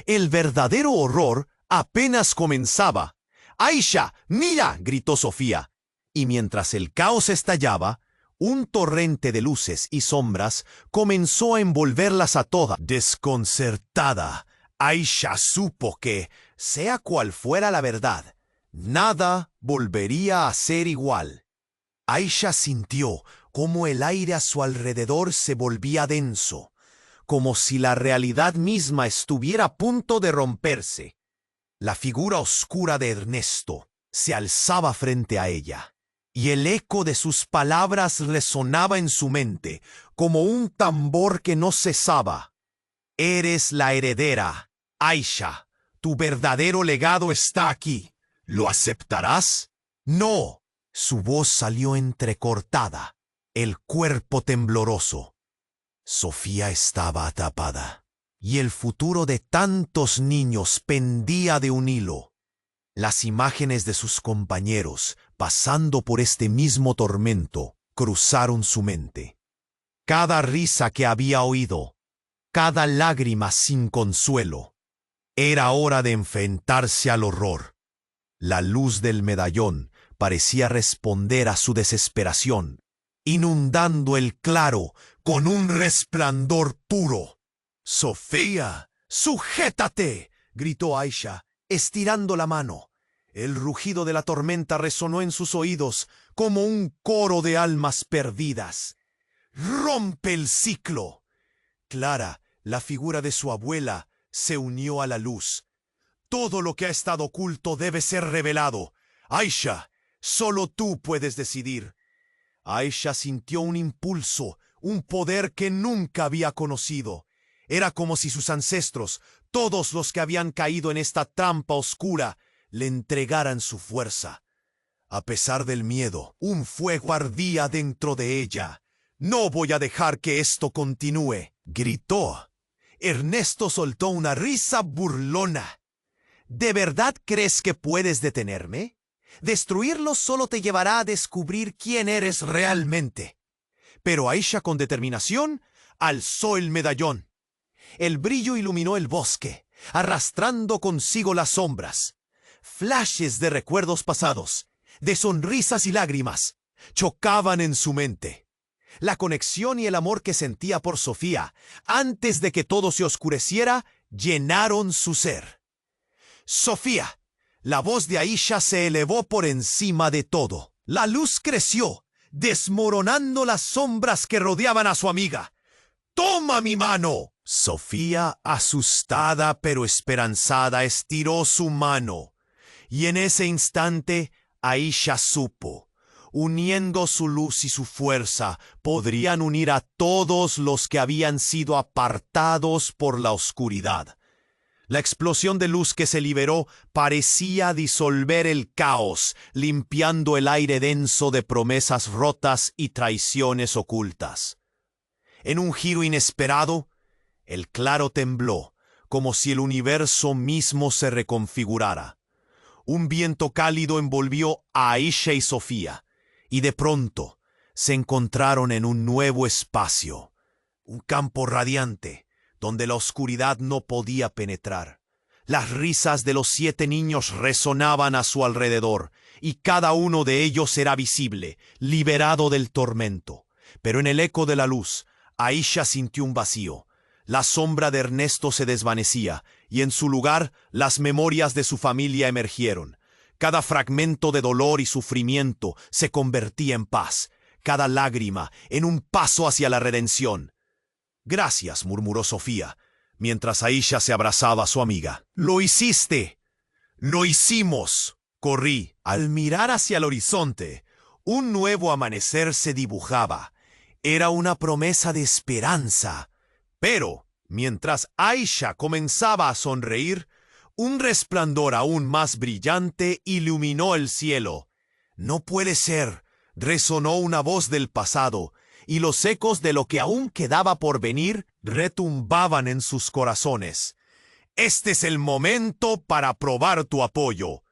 A: El verdadero horror apenas comenzaba. «Aisha, mira», gritó Sofía, y mientras el caos estallaba, un torrente de luces y sombras comenzó a envolverlas a todas. Desconcertada, Aisha supo que, sea cual fuera la verdad, nada volvería a ser igual. Aisha sintió cómo el aire a su alrededor se volvía denso, como si la realidad misma estuviera a punto de romperse. La figura oscura de Ernesto se alzaba frente a ella, y el eco de sus palabras resonaba en su mente como un tambor que no cesaba. «Eres la heredera, Aisha. Tu verdadero legado está aquí. ¿Lo aceptarás?» «No». Su voz salió entrecortada, el cuerpo tembloroso. Sofía estaba atrapada, y el futuro de tantos niños pendía de un hilo. Las imágenes de sus compañeros, pasando por este mismo tormento, cruzaron su mente. Cada risa que había oído, cada lágrima sin consuelo. Era hora de enfrentarse al horror. La luz del medallón parecía responder a su desesperación, inundando el claro con un resplandor puro. «Sofía, sujétate», gritó Aisha, estirando la mano. El rugido de la tormenta resonó en sus oídos como un coro de almas perdidas. «¡Rompe el ciclo!». Clara, la figura de su abuela, se unió a la luz. «Todo lo que ha estado oculto debe ser revelado. Aisha, solo tú puedes decidir». Aisha sintió un impulso, un poder que nunca había conocido. Era como si sus ancestros, todos los que habían caído en esta trampa oscura, le entregaran su fuerza. A pesar del miedo, un fuego ardía dentro de ella. «No voy a dejar que esto continúe», gritó. Ernesto soltó una risa burlona. «¿De verdad crees que puedes detenerme? Destruirlo solo te llevará a descubrir quién eres realmente». Pero Aisha, con determinación, alzó el medallón. El brillo iluminó el bosque, arrastrando consigo las sombras. Flashes de recuerdos pasados, de sonrisas y lágrimas, chocaban en su mente. La conexión y el amor que sentía por Sofía, antes de que todo se oscureciera, llenaron su ser. «Sofía». La voz de Aisha se elevó por encima de todo. La luz creció, desmoronando las sombras que rodeaban a su amiga. «¡Toma mi mano!». Sofía, asustada pero esperanzada, estiró su mano. Y en ese instante, Aisha supo. Uniendo su luz y su fuerza, podrían unir a todos los que habían sido apartados por la oscuridad. La explosión de luz que se liberó parecía disolver el caos, limpiando el aire denso de promesas rotas y traiciones ocultas. En un giro inesperado, el claro tembló, como si el universo mismo se reconfigurara. Un viento cálido envolvió a Aisha y Sofía, y de pronto se encontraron en un nuevo espacio, un campo radiante, donde la oscuridad no podía penetrar. Las risas de los 7 niños resonaban a su alrededor, y cada uno de ellos era visible, liberado del tormento. Pero en el eco de la luz, Aisha sintió un vacío. La sombra de Ernesto se desvanecía, y en su lugar las memorias de su familia emergieron. Cada fragmento de dolor y sufrimiento se convertía en paz, cada lágrima en un paso hacia la redención. «Gracias», murmuró Sofía, mientras Aisha se abrazaba a su amiga. «Lo hiciste». «Lo hicimos», corrí. Al mirar hacia el horizonte, un nuevo amanecer se dibujaba. Era una promesa de esperanza. Pero, mientras Aisha comenzaba a sonreír, un resplandor aún más brillante iluminó el cielo. «No puede ser», resonó una voz del pasado, y los ecos de lo que aún quedaba por venir retumbaban en sus corazones. «Este es el momento para probar tu apoyo.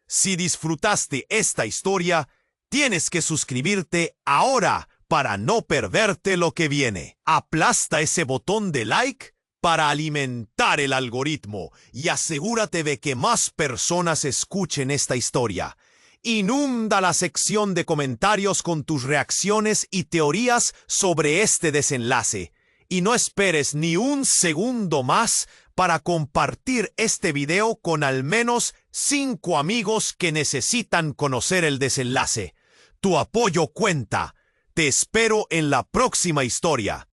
A: Si disfrutaste esta historia, tienes que suscribirte ahora para no perderte lo que viene. Aplasta ese botón de like para alimentar el algoritmo y asegúrate de que más personas escuchen esta historia. Inunda la sección de comentarios con tus reacciones y teorías sobre este desenlace. Y no esperes ni un segundo más para compartir este video con al menos 5 amigos que necesitan conocer el desenlace. Tu apoyo cuenta. Te espero en la próxima historia.